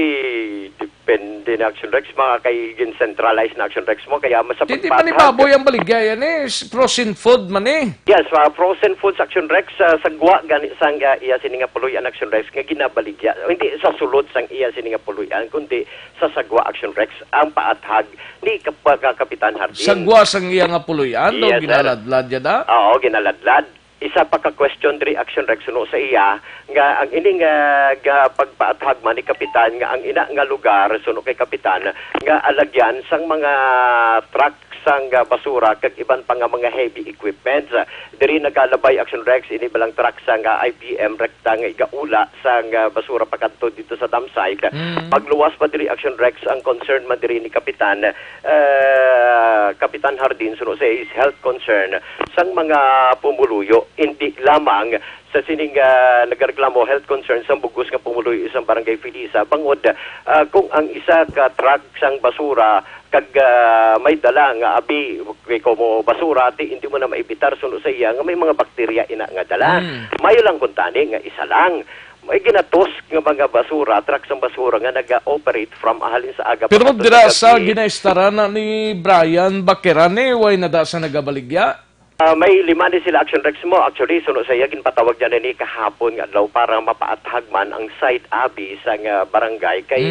depende na Action Rex, mga kay centralized na Action Rex mo, kaya masapagpatag. Hindi pa ni baboy ang baligya yan frozen food man Yes, frozen foods Action Rex, sagwa gani sang iya sininga puluyan Action Rex nga ginabaligya. Hindi sa sulod sang iya sininga puluyan, kundi sa sagwa Action Rex ang paathag ni Kapitan Hardin. Sagwa sang iya nga puluyan, yes, ginaladlad ya da? Oo, ginaladlad. Isa pa ka-question diri Action Rex no sa iya nga ang ini nga pagpaathag man ni kapitan nga ang ina nga lugar suno kay kapitan nga alagyan sang mga truck sang basura kag iban pa nga mga heavy equipments. Diri nagalabay Action Rex ini balang truck sang IPM rekta nga igaula sang basura pakanto dito sa dump site. Pagluwas pa diri Action Rex ang concern man diri ni kapitan Kapitan Hardin suno sa is health concern sang mga pumuluyo, hindi lamang sa sining nagreklamo health concerns ang bugos nga pumuluyo isang barangay Felisa bangod kung ang isa ka truck sang basura kag may dala nga abi como basura ti hindi mo na maibitar suno sa iya nga may mga bakterya ina nga dala. Mayo lang kuntani nga isa lang Ay ginatos nga mga basura, trucks ng basura nga nag-operate from ahalin sa aga. Pero dira sa ginaistara na ni Brian Bakerane, way na da sa nagabaligya? May 5 din sila action rex mo. Actually, suno sa iya, ginpatawag dyan ni kahapon nga daw para mapaathag man ang site abi sa barangay. Kay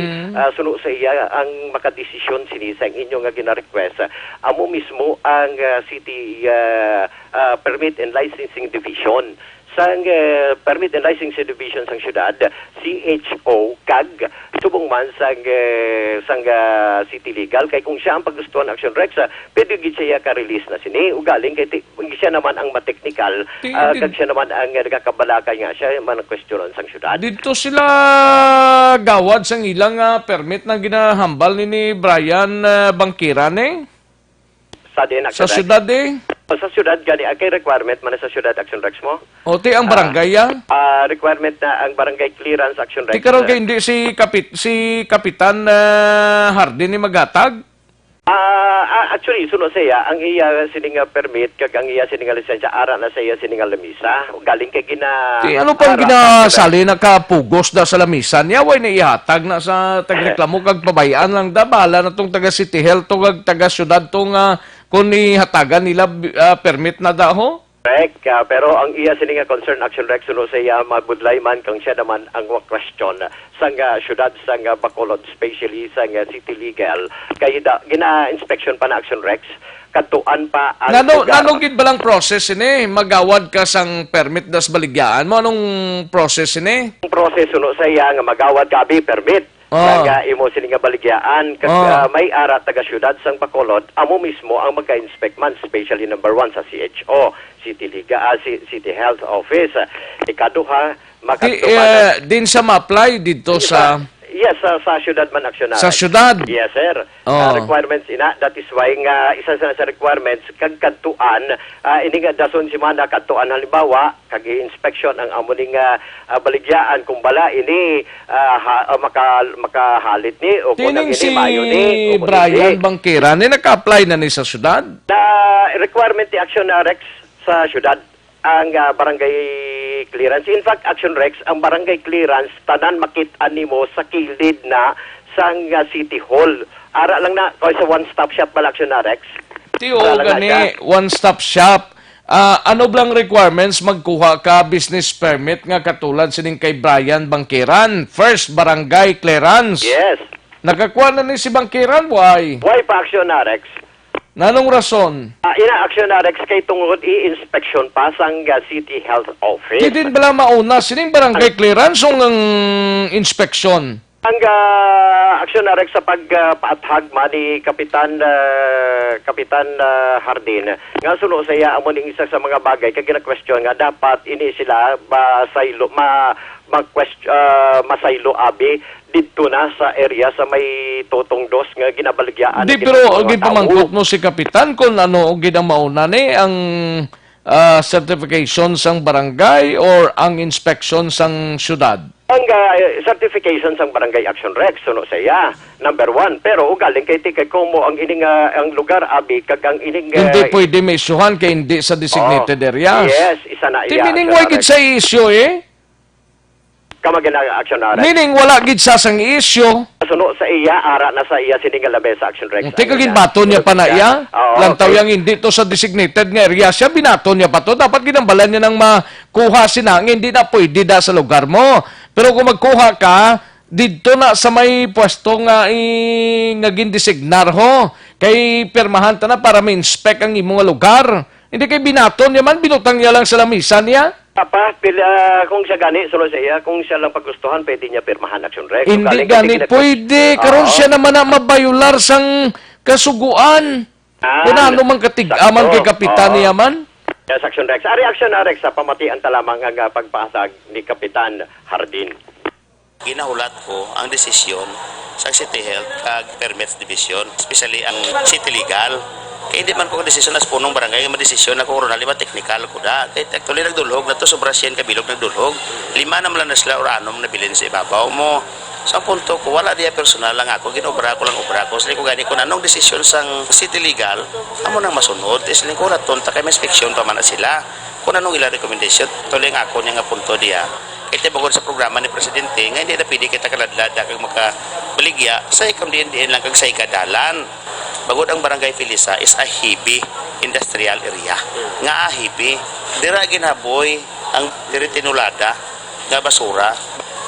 suno sa iya, ang makadesisyon sini sa inyo nga gina-request. Amo mismo ang City Permit and Licensing Division. Sang Permit and Licensing Division sang syudad, CHO, KAG, subong man sang City Legal. Kay kung siya ang paggustuhan action rex, pwede gid siya ka-release na sini. Ugaling kay siya naman ang mateknikal, kag siya naman ang nagakabalakay nga siya man ang questionon sang syudad. Dito sila gawad sang ilang permit na ginahambal ni Brian Bangkirane? Sa syudad Sa syudad gani kay requirement man sa syudad action rex mo. O ti ang barangay requirement na ang barangay clearance action rex. Ti karon kay hindi si Kapitan Hardin ni magatag? Actually suno siya ang iya sining permit kag ang iya sining lisensya ara na sa iya sining lamisa. Galing kay Ti ano pang ginasali nakapugos da sa lamisa niya way na ihatag na sa tagreklamo kag pabayaan lang da bala na tong taga City Health to kag taga syudad tong kung ihatagan nila permit na daho? Correct. Pero ang iya sining concern action rex suno sa iya mabudlay man kang siya naman ang question sang syudad sang Bacolod, especially sang City Legal. Kay gina-inspection pa na action rex katuan pa ang nanong gid balang process ini magawad ka sang permit das baligyaan mo anong process ini? Ang process suno sa iya nga magawad ka permit. Kaya imo sini nga baligyaan kag may ara taga syudad sang Bacolod amo mismo ang magka-inspect man especially number 1 sa CHO City City Health Office ikaduha din sa ma-apply dito sa yes sa syudad man aksyonar sa syudad yes sir requirements ina that is why nga isa sa requirements kag kadtuan ini nga dason si mana kadtuan halimbawa kag inspection ang amo ning baligyaan kung bala ini makahalit ni o kung ini si mayo ni Brian Bangkira ni naka-apply na ni sa syudad requirement ni action rex sa syudad ang barangay clearance. In fact, action rex, ang barangay clearance, tanan makit-an nimo sa kilid na sang City Hall. Ara lang na, sa one-stop shop pala action rex. Tiyo, gani, one-stop shop. Ano blang requirements magkuha ka business permit nga katulad sining kay Brian Bangkiran? First, barangay clearance. Yes. Nakakuha na ni si Bangkiran, why? Why pa action rex? Nanong rason? Ina-action na rex kay tungod i-inspection pa sang City Health Office. Di din bala mauna sining barangay clearance o ng inspection? Ang action na rex sa pagpaathag man ni Kapitan Hardin nga suno sa iya amo ning isa sa mga bagay kay gina-question nga dapat ini sila masaylo abi dito na sa area sa may totong dos nga ginabaligyan. Di pero gipamangkot mo si Kapitan kung ano ginamauna ni ang certification sang barangay or ang inspection sang syudad? Ang certification sang barangay action rex suno sa iya number 1 pero ugaling kay tikay mo ang ining ang lugar abi kag ang ining hindi pwede may isuhan kay hindi sa designated areas. Yes, isa na iya. Meaning why gid sa issue kamagina action rex. Meaning wala gid sa sang issue. Suno sa iya ara na sa iya sining labesa action rex. Teka gid baton niya pa na iya. Lantaw yang hindi to sa designated nga area siya binaton niya pa to. Dapat ginambalan niya nang makuha sinang hindi na pwede da sa lugar mo. Pero kung magkuha ka dito na sa may pwesto nga ngaging designar ho kay pirmahan ta na para ma-inspect ang imong lugar. Hindi kay binaton niya man binutang niya lang sa lamisa niya. Kung siya gani, sulo sa iya, kung siya lang paggustuhan, pwede niya pirmahan action rex. Hindi gani, pwede. Karon siya naman na mabayular sang kasuguan. Kung ano man katigaman kay Kapitan niya man. Yes, action rex. Ari action rex sa pamatian talamang ang pagpahasag ni Kapitan Hardin. Ginahulat ko ang desisyon sa City Health kag Permits Division, especially ang City Legal. Kaya hindi man ko desisyon na sa punong barangay nga madesisyon na kung ronali technical ko da. Kaya actually nagdulhog na to sobra siyan kabilog nagdulhog. 5 naman lang na sila or anom na bilin sa ibabaw mo. Sa punto ko wala diya personal lang ako ginobra ko lang obra ko. Sila ko gani ko anong desisyon sang City Legal amo nang masunod. Sila ko raton ta kay may inspection pa man na sila. Kung anong ila recommendation tuloy ako niya nga punto diya. ito bagod sa programa ni Presidente, nga hindi na pwede kita kaladlad kag makabaligya, sa ikam diin lang kag sa ikadalan. Bagod ang Barangay Felisa is a hibi industrial area. Nga a hibi, dira ginaboy ang diri tinulada nga basura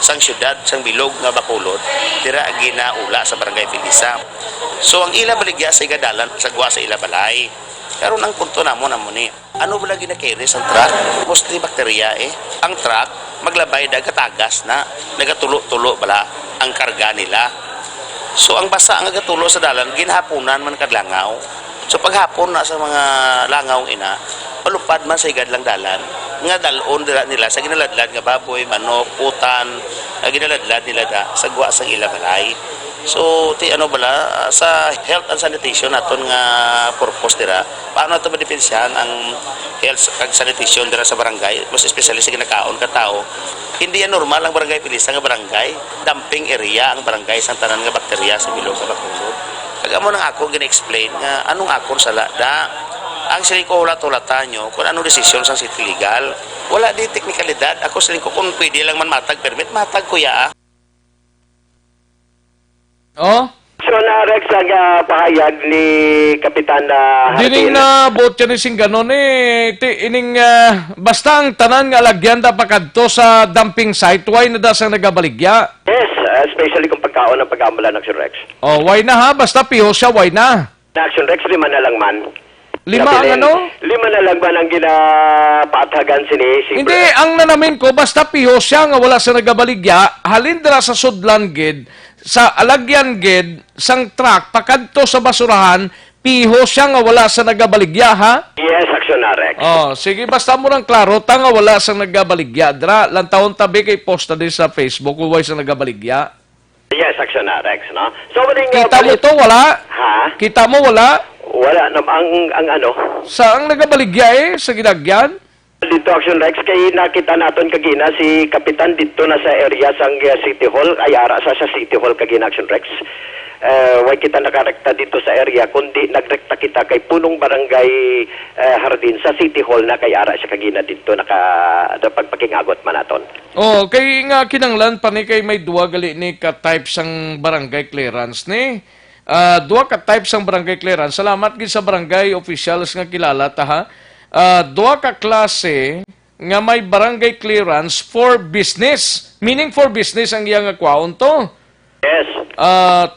sang syudad, sang bilog nga Bacolod, dira ginaula sa Barangay Felisa. So ang ila baligya sa ikadalan, sagwa sa ila balay. Pero ang punto namo ni, ano ba lagi na-carry sa truck? Mostly bakterya Ang truck, maglabay katagas na, nagatulo-tulo bala ang karga nila. So ang basa ang nagatulo sa dalan, ginhapunan man kadlangaw. So paghapon na sa mga langaw ina, palupad man sa igad lang dalan. Nga dalon nila sa ginaladlad nga baboy, manok, putan, ginaladlad nila sa guwa sang ilabalay. So, bala, sa health and sanitation naton nga purpose dira, paano ito madipensyahan ang health and sanitation dira sa barangay, mas especially sa ginakaon ka tao. Hindi yan normal ang Barangay Pilisa nga barangay, dumping area ang barangay sa tanan nga bakterya sa bilog sa Bacolod. Kaya mo nang ako gina-explain nga anong akon sa lada, ang siling ko ulat-ulatan nyo kung anong desisyon sa city legal. Wala di teknikalidad, ako siling ko kung pwede lang man matag permit, matag kuya. Oh? So na-rex ang pahayag ni Kapitan Dining na bot yan ising ganon ining basta ang tanan nga lagyan da pakadto sa dumping site, why na da sang nagabaligya? Yes, especially kung pagkaon ng pag-aamala ng Action Rex. Oh, why na ha? Basta piho siya, why na? Na Action Rex, 5 na lang man. 5 ang ano? 5 na lang man ang ginapaathagan sini. Hindi, ang nanamin ko, basta piho siya nga wala sa nagabaligya, halin dira sa sudlan gid, sa alagyan gid, sang truck, pakadto sa basurahan, piho siya nga wala sa nagabaligya, ha? Yes, Action Rex. Oh, sige, basta mo nang klaro, tanga wala sa nagabaligya. Dra, lantawon tabi kay posta din sa Facebook, kung wala sa nagabaligya. Yes, Action Rex, no? So, kita mo to, wala? Ha? Kita mo, wala? Wala ang ano? Saang nagabaligya sa ginagyan? Dito Action Rex, kay nakita naton kagina si Kapitan dito na sa area sang City Hall, ay ara sa City Hall kagina Action Rex. Way kita nakarekta dito sa area, kundi nagrekta kita kay punong barangay Hardin sa City Hall na kay ara siya kagina dito pagpakingagot man naton. Oh, kay nga kinanglan pa ni kay may duwa gali ni ka-type sang barangay clearance ni. Duwa ka-type sang barangay clearance. Salamat gid sa barangay officials nga kilala ta ha. Duwa ka klase nga may barangay clearance for business. Meaning for business ang iyang akwaon to. Yes.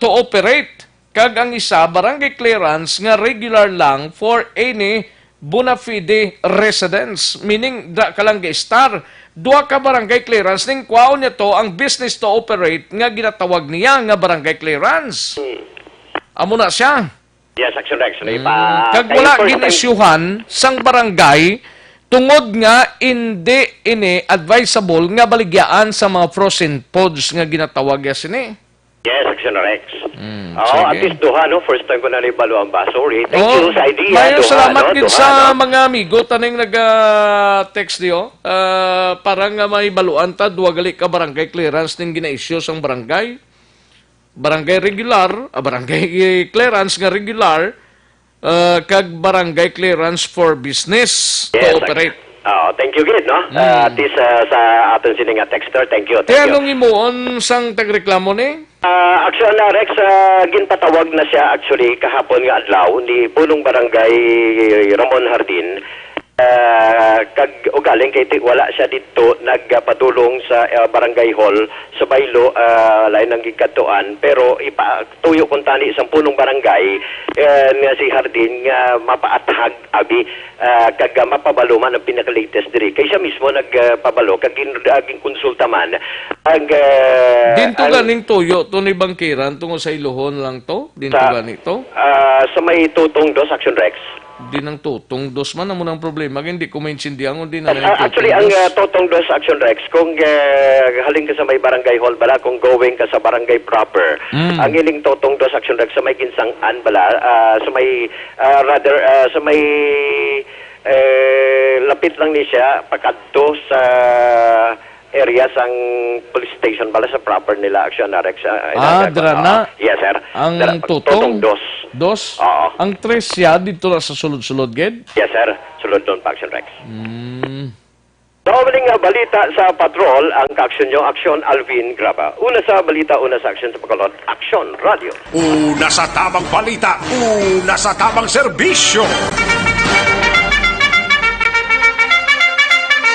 To operate. Kag ang isa, barangay clearance nga regular lang for any bona fide residence. Meaning, da ka lang ga-star. Duwa ka barangay clearance, ning kwaon niya to, ang business to operate nga ginatawag niya nga barangay clearance. Amo na siya. Yes, Action Rex. Kag wala ginisyuhan sang barangay tungod nga hindi ini advisable nga baligyaan sa mga frozen foods nga ginatawag ya sini. Yes, Action Rex. At least duha, no? First time ko na nibalo ang basuri. Thank you sa idea. Mayo, salamat din sa mga amigo taning nag-text niyo. Para nga may baluan ta, duwa gali ka barangay clearance ning gina-issue sang barangay. Barangay regular, barangay clearance nga regular, kag barangay clearance for business to operate. Thank you, Gid, no? At least sa aton sining texter, thank you. Kaya nung imuon sang tagreklamo ni? Aksyon na, Rex, ginpatawag na siya actually kahapon nga adlaw ni punong barangay Ramon Hardin. Kag ugaling kay wala siya dito nagpadulong sa barangay hall sa Baylo, lain ng gikatuan, pero ipatuyo kung tani isang punong barangay nga si Hardin nga mapaathag abi kag mapabalo man ang pinaka-latest diri kay siya mismo nagpabalo kag gin konsulta man ang dinto ganing tuyo to ni bangkiran tungo sa iluhon lang to dinto ganito sa may tutong dos Action Rex. Di nang tutong dos man ang problema, hindi ko maintindihan kung di na actually, ang tutong dos Action Rex, kung haling ka sa may barangay hall bala, kung going ka sa barangay proper, ang ining tutong dos Action Rex sa may ginsangan bala, sa may, sa may lapit lang ni siya, pakadto sa area sang police station bala sa proper nila Action Rex. Dira na? Yes, sir. Ang tutong dos. Dos? Oo. Ang tres siya dito na sa sulod-sulod, Ged? Yes, sir. Sulod doon pa Action Rex. Doubling balita sa patrol ang Aksyon nyo, Aksyon Alvin Graba. Una sa balita, una sa Aksyon sa Bacolod, Aksyon Radio. Una sa tamang balita, una sa tamang serbisyo.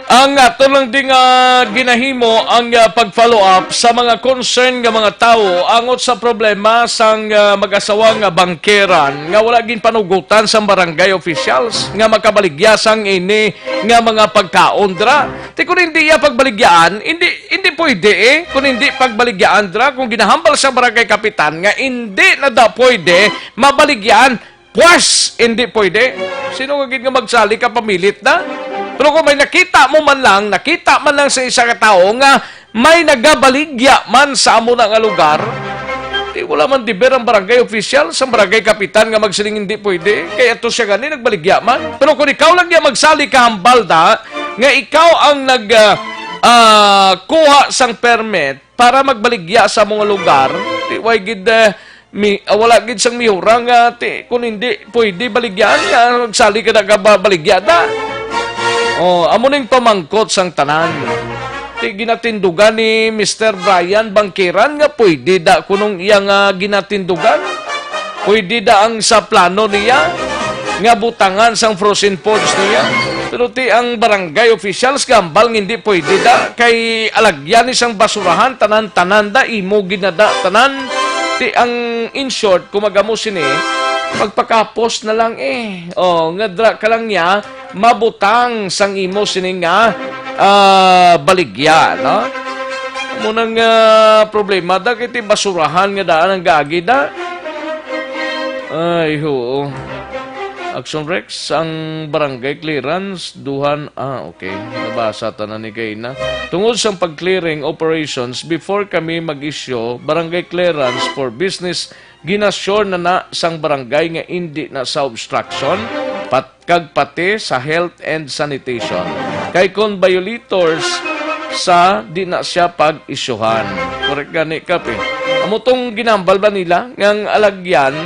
Ang ato lang ding ginahimo ang pag-follow up sa mga concern nga mga tao angot sa problema sang mag-asawa nga bangkeran nga wala gin panugutan sa barangay officials nga makabaligyasang ini nga mga pagkaon dra. Ti kung hindi pagbaligyaan, hindi pwede kung hindi pagbaligyaan dra kung ginahambal sa barangay kapitan nga hindi na da pwede mabaligyan, pues hindi pwede. Sino nga gid nga magsali ka pamilit na? Pero kung may nakita man lang sa isa ka tao nga may nagabaligya man sa amo na nga lugar, di wala man diber ang barangay official sa barangay kapitan nga magsiling hindi pwede. Kaya ito siya gani nagbaligya man. Pero kung ikaw lang niya magsali ka hambalda, nga ikaw ang kuha sang permit para magbaligya sa mga lugar, di way gid wala gid sang mihurang nga kung hindi pwede baligyan nga magsali ka nagabaligya da. Amo ning pamangkot sang tanan. Ti ginatindugan ni Mr. Brian Bangkiran nga pwede da kunong iya nga ginatindugan. Pwede da ang sa plano niya nga butangan sang frozen foods niya. Pero ti ang barangay officials gambal hindi pwede da kay alagyan ni sang basurahan tanan-tanan da imo ginada tanan. Ti ang in short kumagamo sini magpakapos na lang nga dra ka lang niya mabutang sang imo sining nga baligya, no? Munang problema da kiti basurahan nga daan ang gagi da. Ay ho. Action Rex ang barangay clearance duhan okay. Nabasa ta na ni Kayna. Tungod sa pag-clearing operations before kami mag-issue barangay clearance for business ginasure na sang barangay nga hindi na sa obstruction kag pati sa health and sanitation. Kay kon violators sa di na siya pag-isyuhan. Correct gani kape. Amo tong ginambal ba nila ngang alagyan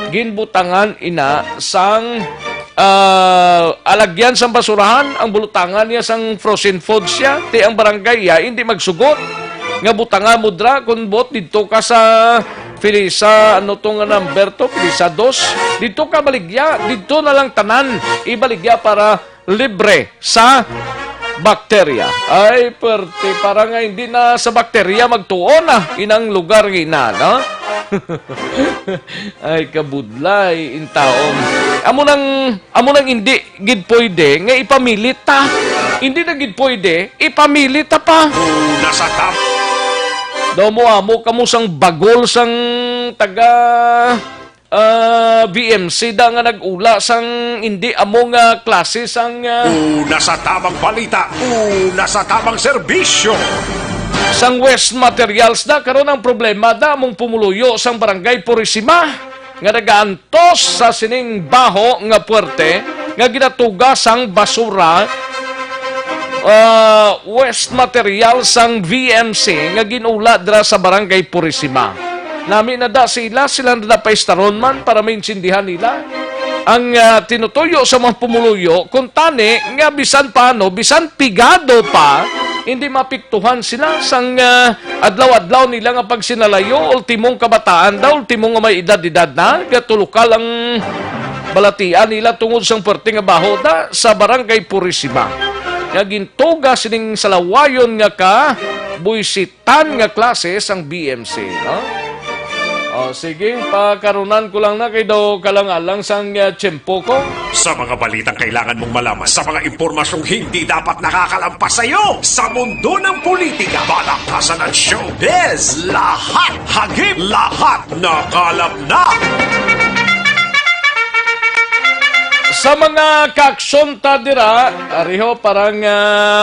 ginbutangan ina sang alagyan sang basurahan ang bulutangan niya sang frozen food siya ti ang barangay ya hindi magsugot nga butangan mudra kun bot didto ka sa Felisa, number to? Felisa 2. Dito ka baligya. Dito na lang tanan. Ibaligya para libre sa bakterya. Ay, perte. Para nga hindi na sa bakterya magtuon inang lugar ngina, no? Ay, kabudlay in taon. Amo nang hindi gid pwede nga ipamilit ta. Hindi na gid pwede ipamilit ta pa. Nasa top. Domo amo kamo sang bagol sang taga BMC da nga nag-ula sang hindi amo nga klase sang una sa tamang balita, una sa tamang serbisyo. Sang waste materials da karon ang problema da mong pumuluyo sang barangay Purisima nga nagaantos sa sining baho nga puwerte nga ginatugas sang basura waste material sang VMC nga ginula dra sa barangay Purisima. Nami na da sila na da paistaron man para maintindihan nila. Ang tinutuyo sa mga pumuluyo, kung tani, nga bisan paano, bisan pigado pa, hindi mapiktuhan sila sang adlaw-adlaw nila nga pag sinalayo, ultimong kabataan daw, ultimong may edad-edad na, gatulukal ang balatian nila tungod sang perting nga baho da sa barangay Purisima. Nga gintuga sining salawayon nga ka buisitan nga klase sang BMC, no? Sige, pakarunan ko lang na kay daw kalang-alang sang tiyempo ko. Sa mga balitang kailangan mong malaman, sa mga impormasyong hindi dapat nakakalampas sa iyo, sa mundo ng politika, balakasan at showbiz, lahat hagip, lahat nakalap na. Sa mga kaaksyon ta dira, ariho parang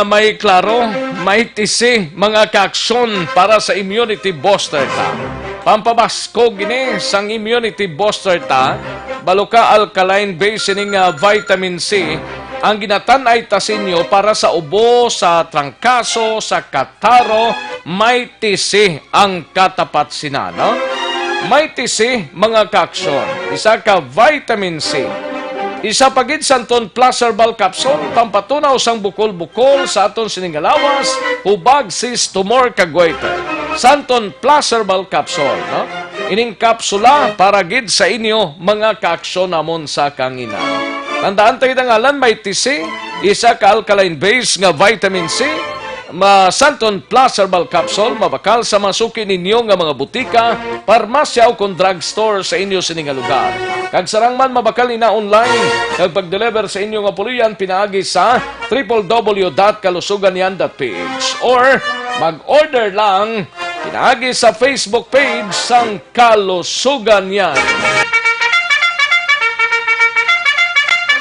may klaro, may tisi mga kaaksyon para sa immunity booster ta. Pampabasko gini sang immunity booster ta, baluka alkaline base ning vitamin C, ang ginatanay ta sinyo para sa ubo, sa trangkaso, sa kataro, may tisi ang katapat sina, no? May tisi mga kaaksyon, isa ka vitamin C. Isa pagid santon plus herbal capsule pampatunaw sang bukol-bukol sa aton siningalawas hubag sis tumor kagwayte. Santon plus herbal capsule, no? Ining kapsula para gid sa inyo mga kaaksyon namon sa kanginan. Tandaan tayo ngalan may TC, isa ka alkaline base nga vitamin C, Santon Plus Herbal Capsule, mabakal sa masuki ninyo nga mga butika, parmasya o kung drugstore sa inyo sininga lugar. Kag sarang man mabakal ina online, kag pag-deliver sa inyo nga pulian, pinaagi sa www.kalusuganyan.ph or mag-order lang, pinaagi sa Facebook page sang Kalusugan Yan.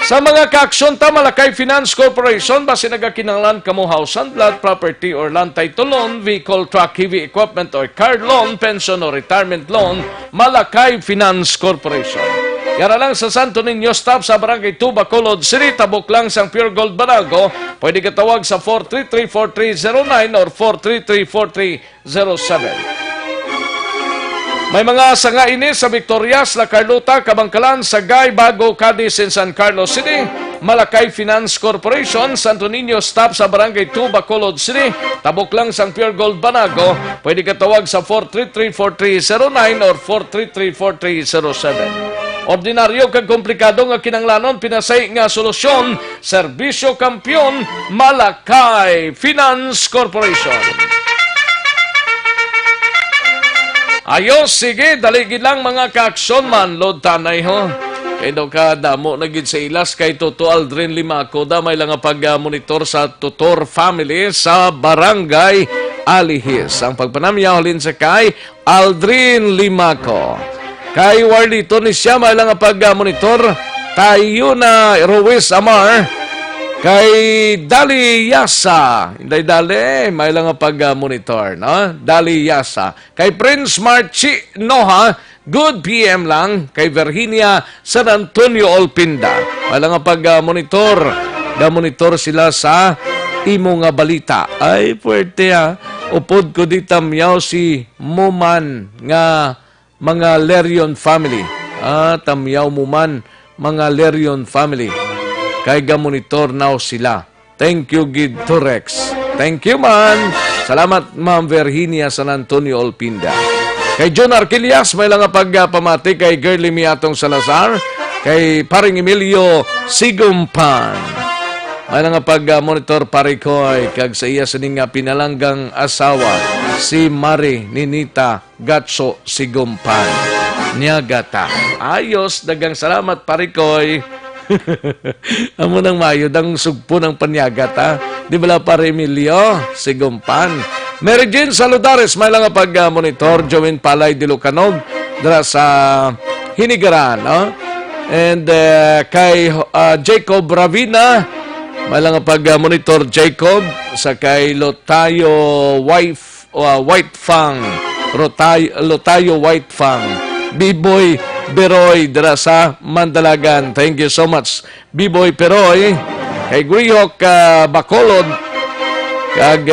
Sa mga kaaksyon ta, Malakay Finance Corporation, basi nagakinanglan kamo house and lot, property or land title loan, vehicle, truck, heavy equipment or car loan, pension or retirement loan, Malakay Finance Corporation. Yara lang sa Santo Niño stop sa Barangay 2, Bacolod City, tabok lang sang Pure Gold Banago, pwede ka tawag sa 433-4309 or 433-4307. May mga sanga ini sa Victorias, La Carlota, Kabangkalan, Sagay, Bago, Cadiz, and San Carlos City. Malakay Finance Corporation, Santo Niño stop sa Barangay 2, Bacolod City. Tabok lang sang Pure Gold Banago. Pwede ka tawag sa 433-4309 or 433-4307. Ordinaryo kag komplikado nga kinanglanon, pinasay nga solusyon, serbisyo kampyon, Malakay Finance Corporation. Ayos, sige, daligid lang mga kaaksyon man, load tanay ho. Kaya daw ka damo nagid sa ilas kay Toto Aldrin Limaco, damay lang ang pag-monitor sa tutor family sa Barangay Alihis. Ang pagpanamyaw halin sa kay Aldrin Limaco. Kay Warlito ni siya, may lang ang pag-monitor, tayo na Ruiz Amar, kay Dali Yasa, hindi Dali, may lang ang pag-monitor, no? Dali Yasa. Kay Prince Marchi Noha, good PM lang. Kay Virginia San Antonio Olpinda, may lang ang pag-monitor. Da-monitor sila sa imo nga balita. Ay, puwerte ha. Upod ko di tamyaw si Muman nga mga Lerion family. Tamyaw Muman, mga Lerion family. Kay gamonitor now sila. Thank you, Gid Torex. Thank you, man. Salamat, Ma'am Virginia San Antonio Olpinda. Kay John Arquilias, may lang pagpamati kay Girly Miatong Salazar. Kay Paring Emilio Sigumpan. May lang pag-monitor pare ko kag sa iya sining pinalanggang asawa, si Mari Ninita Gatso Sigumpan. Niagata. Ayos, dagang salamat pare ko. Amo nang mayod ang sugpo ng panyagat, ha? Di ba pare Emilio? Sigumpan. Mary Jane Saludares, may lang pag-monitor. Join Palay de Lucanog, dara sa Hinigaran, no? And kay Jacob Ravina, may lang pag-monitor Jacob. Sa kay Lotayo White Fang. Lotayo White Fang. B-Boy Beroy dira sa Mandalagan. Thank you so much, B-Boy Peroy. Kay Guyok Bacolod, kag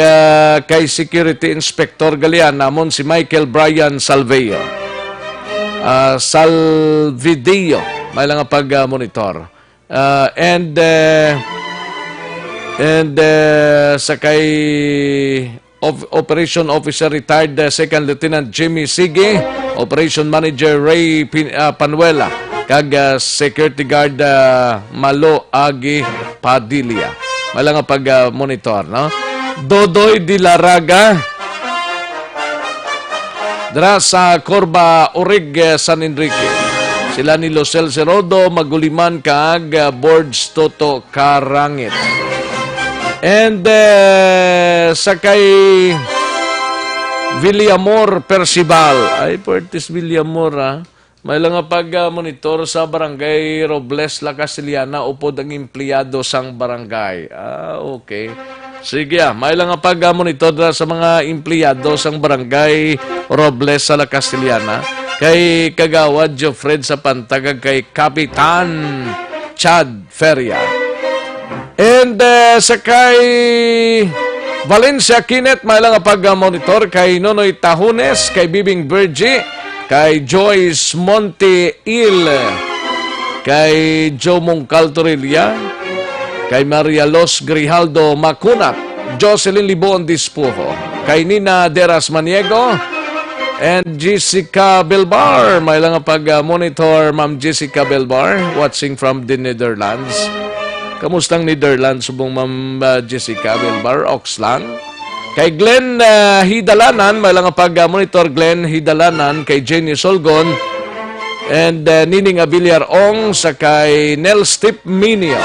kay Security Inspector Galian namon si Michael Brian Salveo. Salvideo, may lang pag-monitor. And sa kay Operation Officer Retired Second Lieutenant Jimmy Sige, Operation Manager Ray Panuela, kag Security Guard Malo Agi Padilla. Malang pag-monitor, no? Dodoy Dilaraga, dra sa Corba Orig, San Enrique. Sila ni Losel Serodo, Maguliman kag Boards Toto Karangit. And sa kay Villamor Percival, ay Puertis Villamor, ha? May lang pag-monitor sa Barangay Robles, La Casiliana, upod ang empleyado sang barangay. Okay. Sige, may lang pag-monitor sa mga empleyado sang Barangay Robles sa La Casiliana. Kay Kagawad Jofred sa Pantagag, kay Kapitan Chad Feria. And sa kay Valencia Kinet, may lang pag-monitor kay Nonoy Tahunes, kay Bibing Bergie, kay Joyce Monte Il, kay Joe Mongcal Torilla, kay Maria Los Grijaldo Macunat, Jocelyn Libon Dispujo, kay Nina Deras Maniego, and Jessica Belbar. May lang pag-monitor, Ma'am Jessica Belbar, watching from the Netherlands. Kamustang Netherlands, subong Ma'am Jessica Belbar, Oxlang. Kay Glenn Hidalanan, may lang pag-monitor Glenn Hidalanan, kay Jenny Solgon, and Nining Abiliar Ong, sa kay Nel Stip Minio,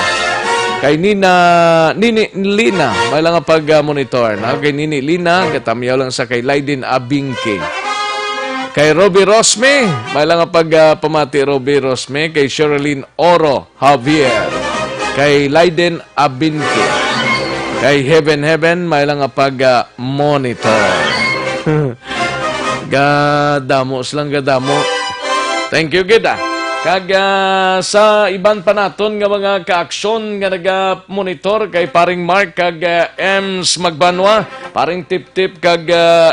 kay Nini Lina, may lang pag-monitor. Kay Nini Lina, katamiyaw lang sa kay Laiden Abingke. Kay Robbie Rosme, may lang pamati Robbie Rosme, kay Sherilyn Oro Javier, kay Laiden Abinke, kay Heaven, may lang monitor. Gadamo silang gadamo. Thank you, Gida. Kag sa iban pa naton nga mga kaaksyon nga naga-monitor kay paring Mark kag Ems Magbanwa, paring Tip-Tip kag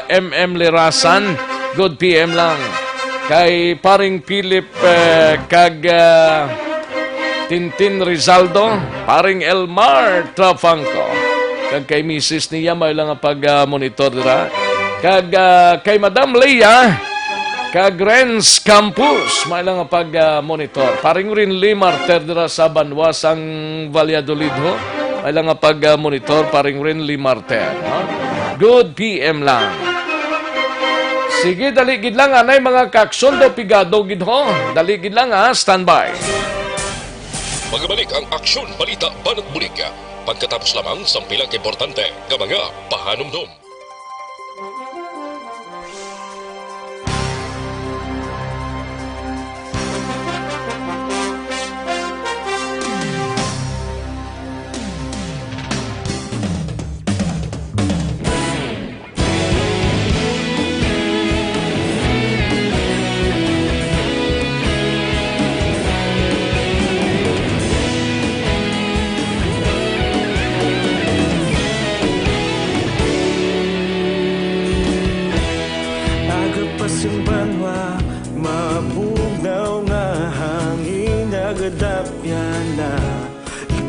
MM Lirasan, good PM lang. Kay paring Philip kag Tintin Rizaldo, paring Elmar Trafangco, kag kay Mrs. niya may lang pag-monitor dira. Kag kay Madam Leia kag Renz Campus, may lang pag-monitor. Paring rin Limarter dira sa Banwasang Valladolid ho, may lang pag-monitor. Paring rin Limarter. Good PM lang. Sige, daligid lang anay mga kaksyon do pigado gid ho. Daligid lang standby. Magbalik ang Aksyon, Balita, Banat, Bulig. Pagkatapos lamang sa pilang importante ng mga pahanumdum.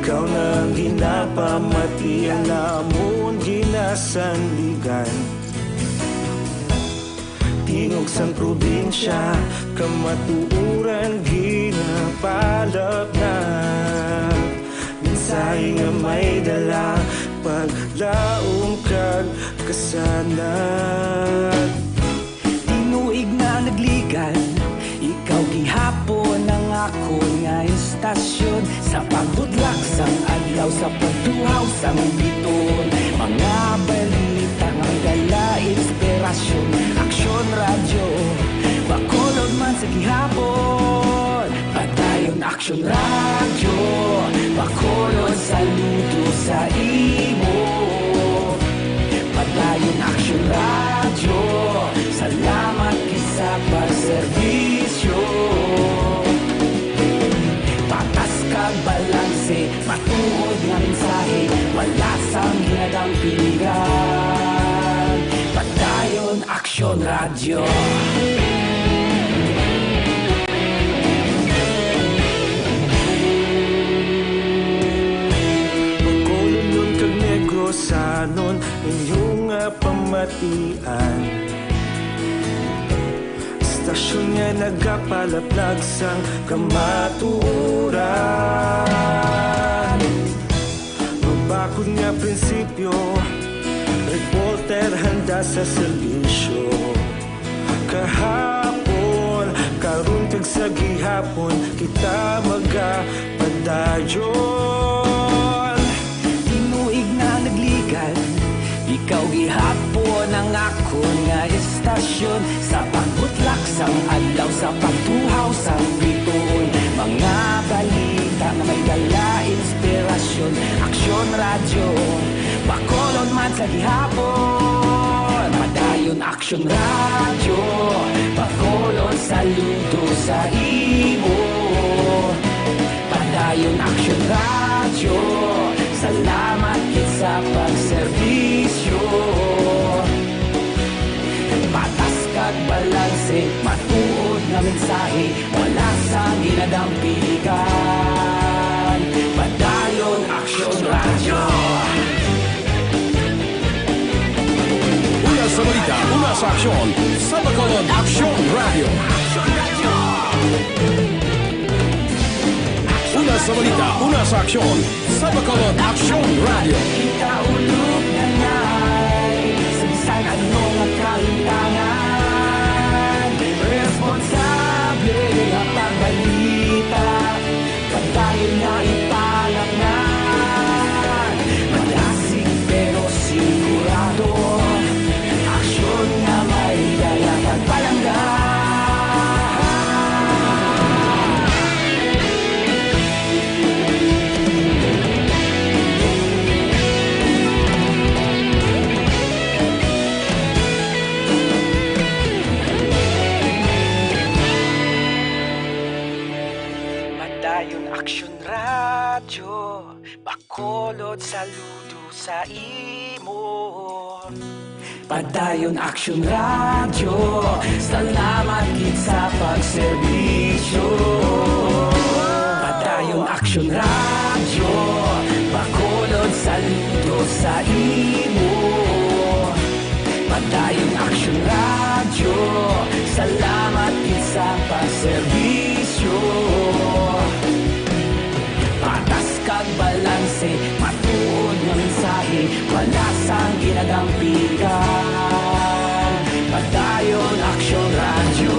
Ikaw nang ginapamati, alamon ginasandigan. Tingog sang probinsya, kamatuuran ginapalap na. Minsay nga may dala, paglaom kag kasanan. Tinuig na nagligan, ikaw gihapon ang ako nga istasyon. Sa pagbudlak sang adlaw, sa pagtuhaw sang biton. Mga balita ng dala, inspirasyon. Aksyon radyo, bakulod man sa gihapon. Patayon Aksyon radyo, bakulod saludo sa imo. Patayon Aksyon radyo, salamat kisa pagserbisyo. Patas kag balanse, matuod nga mensahe, wala sang hinadang piligan. Patayon Aksyon radyo. Pagkulunod kag Negrosanon, inyong pamatian. Istasyon nga nagapalaplag sang kamatuuran. Magbakod nga prinsipyo, reporter handa sa serbisyo. Kahapon, karon kag sa gihapon, kita magapadayon. Tinuig na nagligan, ikaw gihapon ang ako nga istasyon. Sa pagbutlak sang adlaw, sa pagtuhaw sang bituon. Mga balita na may dala, inspirasyon. Aksyon radyo, bakolod man sa gihapon. Padayon Aksyon radyo, bakolod saludo sa imo. Padayon Aksyon radyo, salamat sa pagserbisyo. Patas kag balanse, matuod na nga mensahe, wala sa ginadampikan. Padayon Aksyon Radyo. Una sa balita, una sa aksyon, sa Bacolod Aksyon Radio. Una sa balita, una sa aksyon, sa Bacolod Aksyon Radio. Ikaulog na na'y sabisan anong kalintangan. Responsable ang pagbalita, pagdayon na ipalaknan. Malasig pero sigurado, aksyon na may dala pagpalanggan. Padayon Aksyon Radyo, Bacolod saludo sa imo. Padayon Aksyon Radyo, salamat gid sa pagserbisyo. Padayon Aksyon Radyo, Bacolod saludo sa imo. Padayon Aksyon Radyo, salamat gid sa pagserbisyo. Patas kag balanse, matuod nga mensahe, wala sang ginadampikan. Padayon Aksyon Radyo.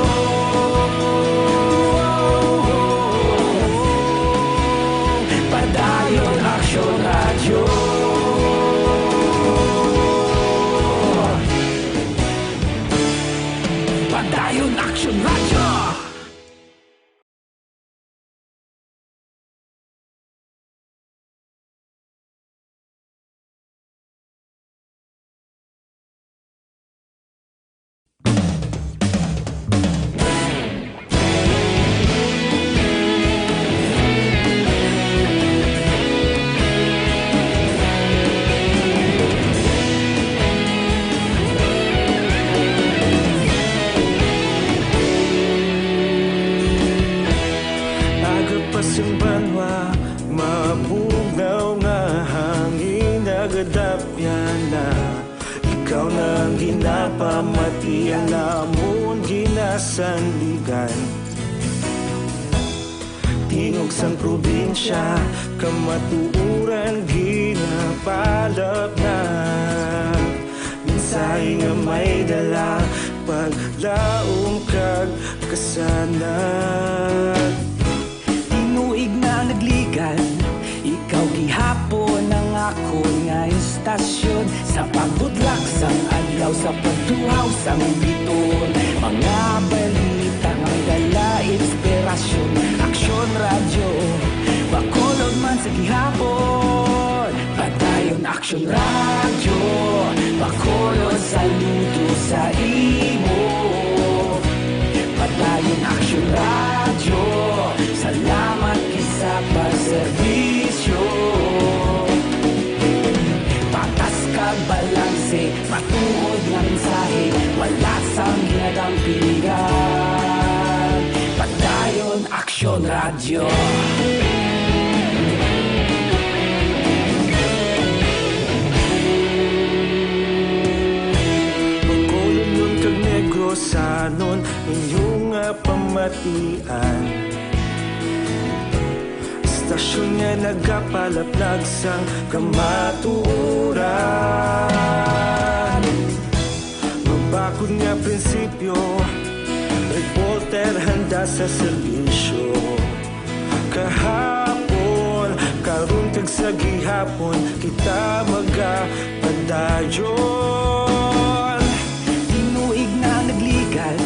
Padayon Aksyon Radyo. Padayon Aksyon Radyo. Agapasang banwa, mabugaw nga hangin agadapyan na. Ikaw na ang ginapamatian namon ginasandigan. Tingog sang probinsya, kamatuuran ginapalap na. Mensahe nga may dala, paglaom kag kasanat. Tinuig na nagligan, ikaw gihapon ang ako nga istasyon. Sa pagbudlak sang adlaw, sa pagtuhaw sang biton. Mga balita nga dala inspirasyon. Aksyon Radyo, Bacolod man sa gihapon. Padayon Aksyon Radyo, Bacolod saludo sa imo. Padayon Aksyon Radyo, salamat kisa pagserbisyo. Patas kag balanse, matuod nga mensahe, wala sang ginadampigan. Padayon Aksyon Radyo. Bacolod nun kag Negrosanon, inyong pamatian. Istasyon nga nagapalaplag sang kamatuuran. Mabakod nga prinsipyo, reporter handa sa serbisyo. Kahapon, karon kag sa gihapon, kita magapadayon. Tinuig na nagligan,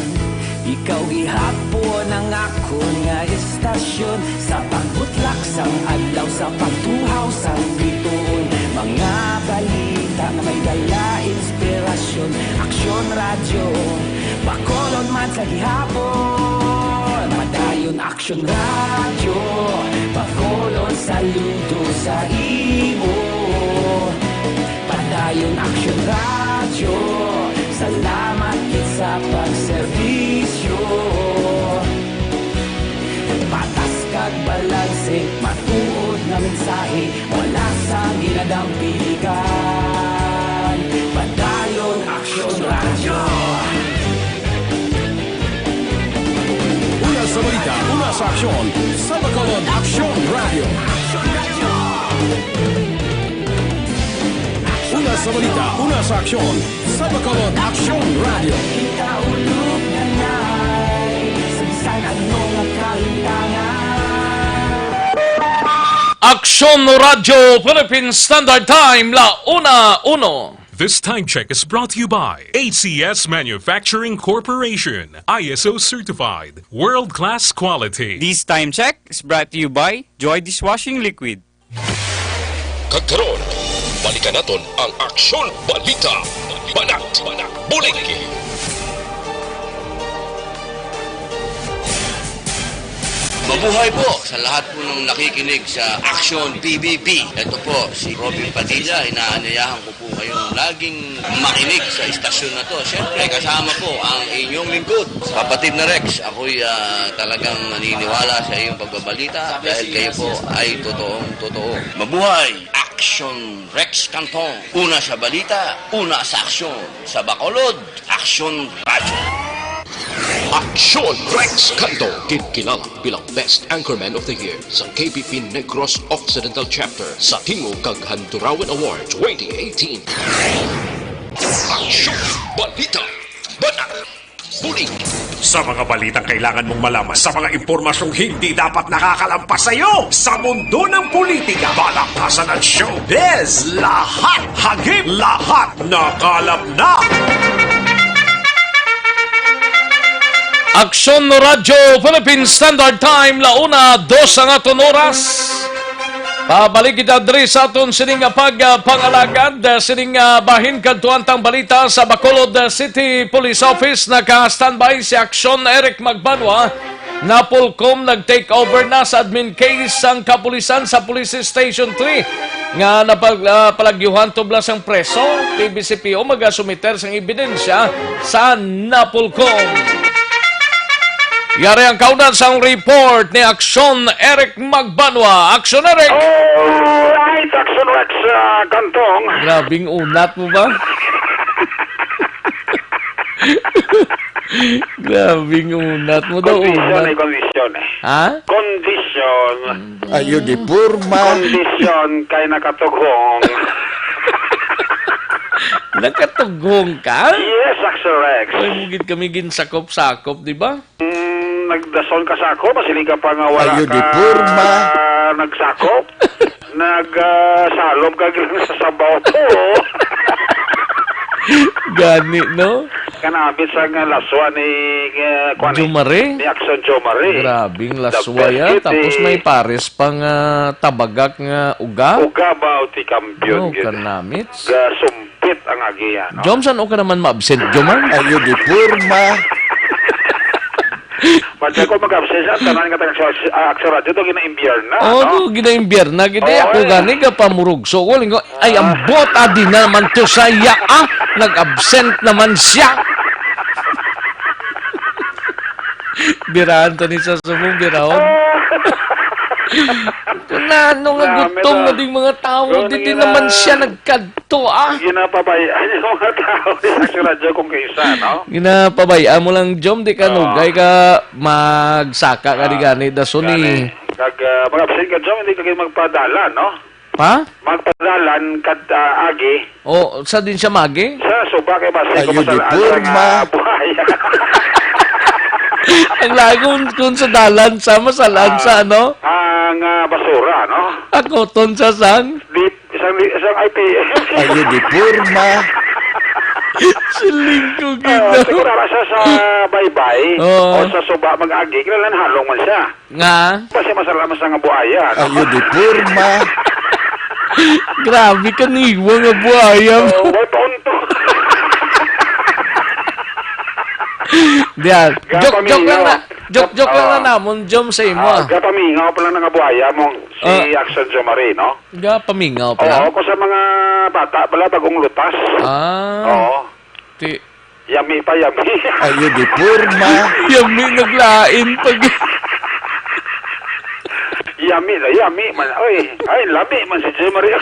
ikaw gihapon ang ako nga istasyon. Sa pagbutlak sang adlaw, sa pagtuhaw sang biton. Mga balita na may dala inspirasyon. Aksyon Radyo, Bacolod man sa gihapon. Padayon Aksyon Radyo, Bacolod saludo sa imo. Padayon Aksyon Radyo, salamat gid sa pagserbisyo. sa aksyon sa Bacolod Aksyon Radio. Una sa balita, una sa aksyon sa Bacolod Aksyon Radio. Kaulog na na'y sabisan anong nakalintangan. Aksyon Radio Philippine Standard Time, la 1:01. This time check is brought to you by ACS Manufacturing Corporation, ISO certified, world-class quality. This time check is brought to you by Joy Dishwashing Liquid. Kagkaroon, balikan natin ang Aksyon Balita. Banat, Bulig. Mabuhay po sa lahat po ng nakikinig sa Aksyon PBB. Ito po, si Robin Padilla. Inaanyayahan ko po kayong laging makinig sa istasyon na to. Siyempre, kasama po ang inyong lingkod. Kapatid na Rex, ako'y talagang naniniwala sa iyong pagbabalita dahil kayo po ay totoong-totoo. Mabuhay! Aksyon Rex Cantong. Una sa balita, una sa aksyon. Sa Bacolod, Aksyon Radio. Aksyon Rex Cantong, kilala bilang Best Anchorman of the Year sa KBP Negros Occidental Chapter sa Tingog kag Handurawan Award 2018. Aksyon Balita. Banat. Bulig. Sa mga balitang kailangan mong malaman, sa mga impormasyong hindi dapat nakakalampas sa iyo, sa mundo ng politika, balakasan at showbiz, lahat, hagip, lahat, nakalap na! Aksyon Radio Philippine Standard Time, la 1:02 ang aton oras. Pabalik kita diri sa aton sining pagpangalagad, sining bahin kadtuantang balita sa Bacolod City Police Office. Naka-standby si Aksyon Eric Magbanwa na Pulcom nag-take over na sa admin case ang kapulisan sa Police Station 3 nga napalagyuhan tublas ang preso. PBCPO magasumiter sang ebidensya sa Napolcom. Yari ang kaunan sa report ni Aksyon Eric Magbanwa. Aksyon Eric! Alright, Aksyon Rex Cantong. Grabing unat mo ba? Grabing unat mo daw. Kondisyon Ha? Kondisyon. Ayo di purma. Kondisyon kay nakatugong. Nakatugong ka? Yes, Aksyon Rex. Ay, mugid kami ginsakop-sakop, di ba? Nagdason ka sa ako, masili ka pa nga wala Ayo ka di purma. nagsakop. Nagsalom ka lang sa sabaw ko. Gani, no? Kanabit sa nga laswa ni Jumare? Ni Aksyon Jumare. Grabing laswa yan. Tapos may pares pang tabagak nga uga. Uga ba o ti kampiyon? Kanamit. Sumpit ang agiya, no? Jom, saan o ka naman ma-absent, Jomar? Ayo di purma. Pati ako mag-absent siya, tanan ka Aksyon Radio, ito gina-imbiyer na, Oo, no? gina-imbiyer na. Ako gani ka pamurugso. Ay, ambot, adi na naman to sa iya, nag-absent naman siya. Birahan to ni sa sumong, birahon. Ano nga gutom na ding mga tao, di naman siya nagkadto, Ginapabayaan yung mga tao ni Aksyon Radio kung kaysa, no? Ginapabayaan mo lang, Jom, di ka nugay ka magsaka ka di gani, daso ni... Mag-absent ka, Jom, hindi ka kayo magpadala, no? Pa? Magpadalan kat agi. O, sa din siya magi? Sa suba kay Basi, Ayo kung di masalaan purma. buhaya. Ang lagon kung sa dalan sa masalaan sa ano? Ang basura, no? Ako ton sa sang? Isang IPM. Ayo di purma. Siling ko gina. Siguro siya sa baybay o sa suba mag-agi, kailan halong man siya. Nga? Kasi masalaman sa nga buhaya, no? Ayo di purma. Grabe ka niwa nga buhaya mo. May tonto. Diyan. Joke lang na. Joke lang na namon, Jom, sa imo. Gapamingaw pa lang nga buhaya mo si Aksyon Jomare, no? Gapamingaw pa lang? Oo, ko sa mga bata pala, bagong lutas. Oo. Yummy pa, yummy. Ayo di purma. Yummy naglain pag... yami man. Ay, labi man si Joe Marie.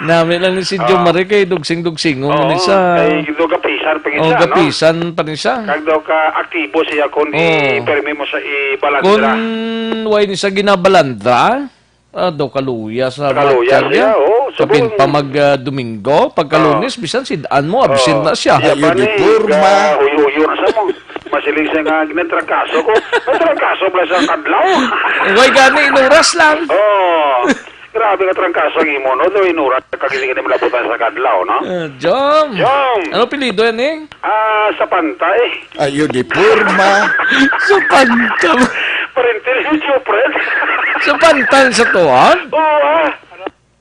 Nami lang ni si Joe Marie kay dugsing-dugsing mo ni sa kay do kapisan pa o no. gapisan pa ni siya. Kag daw ka aktibo siya kung i-permi mo sa ibalandra. Kung way ni sa ginabalandra, daw kaluya sa Kaluya siya, Kapin pa mag-Domingo, pagka-Lunes, bisan sidaan mo, absent na siya. Uniforma. Huyo na sa mo. Masiling siya nga ginentrangkaso ko. Trangkaso pala sa kadlaw. Way gani, inuras lang. Grabe ka trangkaso ang imo, no? Do inuras, kagising na malabutan sa kadlaw, no? Jom. Jom. Ano pilido yan eh? Sa pantay. Uniforma. Sa panta. Parentil si Jupred. Sa pantan sa tuwan?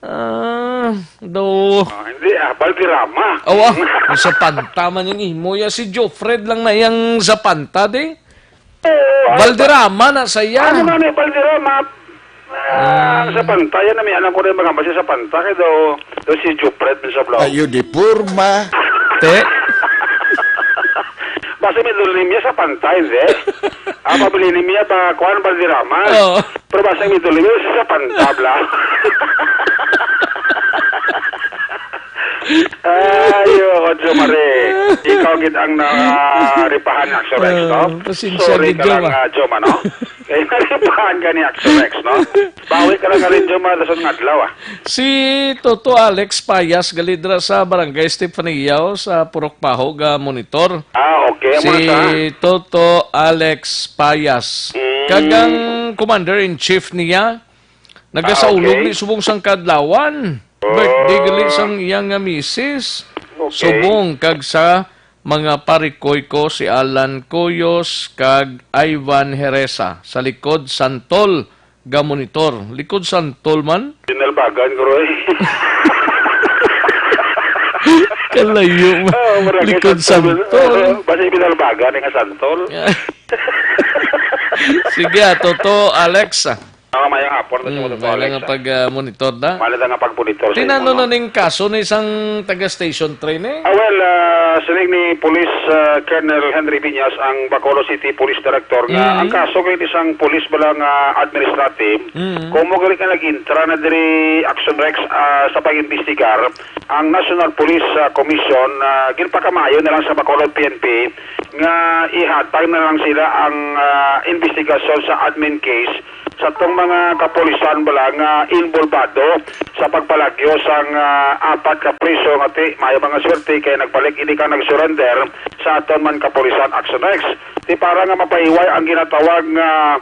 Oo, Hindi, Baldirama. Sa panta man yung imo. Si Jofred lang na yung sa panta, di? Baldirama na saya. Ano man Baldirama? Sa panta, yan na may alam ko rin mga basi sa panta. Kaya daw si Jofred sa vlog. Uniforma. Te? Basta may dulim niya sa panta, hindi? Pabilinin niya pa kuhan Baldirama. Pero basta may dulim niya sa panta, bla. Ayoko, Jomare. Ikaw gid ang naripahan ng Aksyon Rex, no? Sorry ka lang, Joma, no? Kaya naripahan ka ni Aksyon Rex, no? Bawi ka lang rin, Joma, lasod ng adlaw, Si Toto Alex Payas, galidra sa Barangay Stephaniyao sa Purokpaho, monitor. Okay. Si Toto Alex Payas. Kagang Commander-in-Chief niya, nagasaulog ni subong sang kadlawan. Birthday gali sang iyang misis. Subong kag sa mga parikoy ko si Alan Coyos kag Ivan Heresa sa likod Santol ga monitor. Likod Santol man. Pinalbagan ko rin. Kalayo mo. Likod Santol. Basta pinalbagan nga Santol. Sige, Toto Alex. Mayang hapon na siya mayang pag-monitor na. Malita nga pag-monitor. Tinano na ning kaso na isang taga-station train eh? Siling ni Police Colonel Henry Piñas, ang Bacolod City Police Director, nga ang kaso kay isang police balang administrative, kung mo gali ka nag-intra na diri Aksyon Rex sa pag-imbestigar, ang National Police Commission, ginpakamayo na lang sa Bacolod PNP, nga ihatag na lang sila ang investigasyon sa admin case sa itong mga kapulisan bala nga involvado sa pagpalagyo sang apat ka priso nga may mga swerte kay nagbalik ini ka nag-surrender sa aton man kapulisan Aksyon Rex. Di para nga mapahiway ang ginatawag nga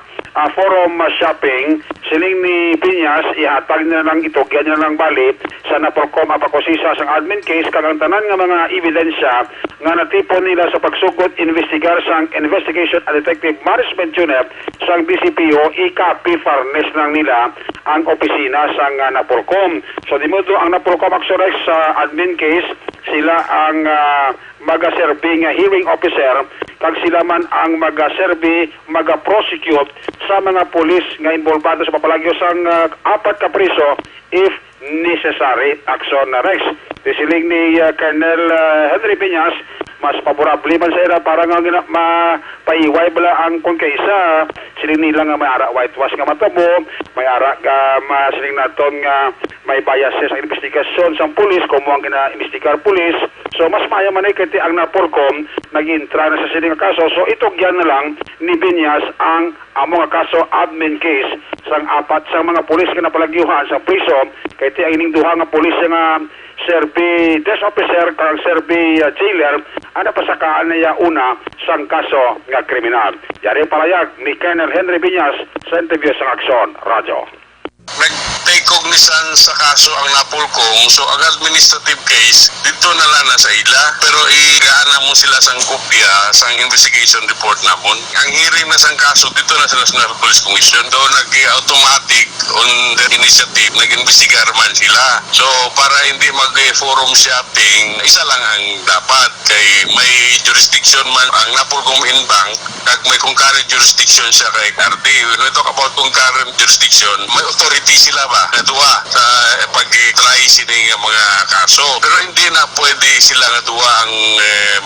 forum shopping, siling ni Piñas ihatag na lang itugyan na lang balik sa Naporcom apakosisa sang admin case kagang tanan nga mga ebidensya nga natipon nila sa pagsugod investigar sang Investigation and Detective Management Unit sang DCPO i-copy fairness lang nila ang opisina sang Naporcom. So di mo ang Naporcom Aksyon Rex sa admin case, sila ang maga-serve nga hearing officer kag sila man ang maga-serve, maga-prosecute sa mga pulis nga involvado sa papalagyo sang apat ka priso if necessary. Aksyon Rex. Siling ni Colonel Henry Piñas, mas favorable man sa ira para nga mapaiway bala ang kung kaysa siling nila nga may ara whitewash nga matabo, may ara siling naton nga may bias sa investigasyon sa pulis kung mo ang gina-investigar pulis. So mas maya man ay kiti ang Naporcom nag-intra na sa siling kaso. So itugyan na lang ni Piñas ang mga kaso admin case sang apat sa mga pulis nga napalagyuhan sa priso kiti ang ining duha nga pulis nga serbi desk officer kang serbi jailer ana pasakaan niya una sang kaso nga kriminal. Yari palayag ni Colonel Henry Piñas sa interview sa Aksyon Radio. Nag-take cognizance sa kaso ang Napolcom, so ang administrative case dito na lang sa ila, pero igaana mo sila sang kopya sang investigation report namon. Ang hearing na sang kaso dito na sa National Police Commission, do nag-automatic on the initiative, nag-investigar man sila. So para hindi mag-forum shopping, isa lang ang dapat kay may jurisdiction man ang Napolcom in bank, kag may concurrent jurisdiction siya kay RD. When we talk about concurrent jurisdiction, may authority sila ba na duwa sa pag-try sining mga kaso. Pero hindi na pwede sila nga duwa ang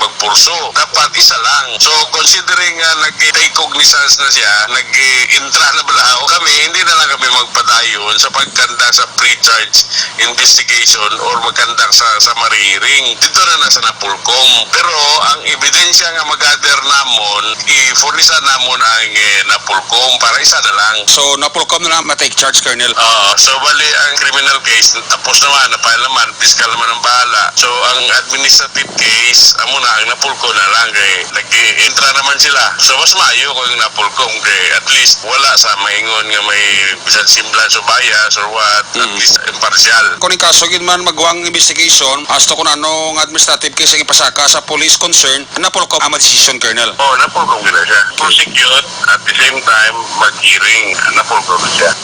magpurso. Dapat isa lang. So considering nag-take cognizance na siya, nag-intra na balao kami, hindi na lang kami magpadayon sa pagkanda sa pre-charge investigation or magkanda sa summary hearing. Dito na nasa Napolcom. Pero ang ebidensya nga mag-gather namon, i-furnisa namon ang Napolcom para isa na lang. So, Napolcom na ma-take charge, Colonel? So bali ang criminal case, tapos naman, napile naman, fiscal naman ang bahala. So ang administrative case, amo na, ang Napolcom na lang, kay nag-entra naman sila. So mas maayo ko yung Napolcom, kay at least wala sa maingon nga may bisan semblance o bias or what, at least impartial. Kung yung kaso yun man magawang investigation, hasta kung anong administrative case ang ipasaka sa police concern, Napolcom ang decision, Colonel? Napolcom gina siya. Prosecute, at the same time, mag-hearing, Napolcom siya.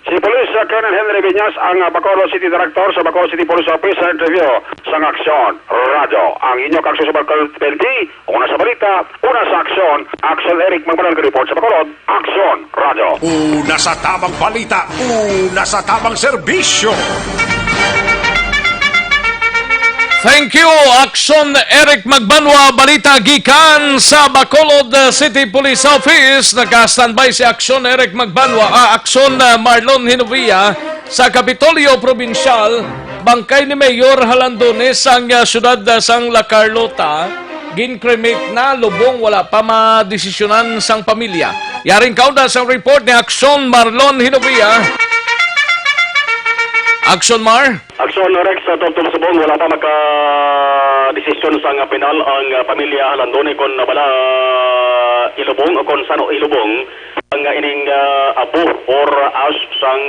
Si Police Colonel Henry Viñas, ang Bacolod City Director sa Bacolod City Police Office sa interview sa Aksyon Radio. Ang inyong kaksyon sa Bacolod PNP, una sa balita, una sa Aksyon. Aksyon Eric Magbanal report sa Bacolod, Aksyon Radio. Una sa tamang balita, una sa tamang serbisyo. Thank you, Aksyon Eric Magbanwa, balita gikan sa Bacolod City Police Office. Naka-standby si Aksyon Eric Magbanwa, Aksyon Marlon Hinovia sa Kapitolyo Provincial. Bangkay ni Mayor Halandones ang siyudad sang La Carlota. Ginkremate na, lubong, wala pa madesisyonan sang pamilya. Yaring kaunda sang report ni Aksyon Marlon Hinovia. Aksyon Mar? Aksyon Rex sa Tugtog Subong, wala pa magka-desisyon sa penal ang pamilya Halandone kung bala ilubong o kung sano ilubong ang ining abu or as sang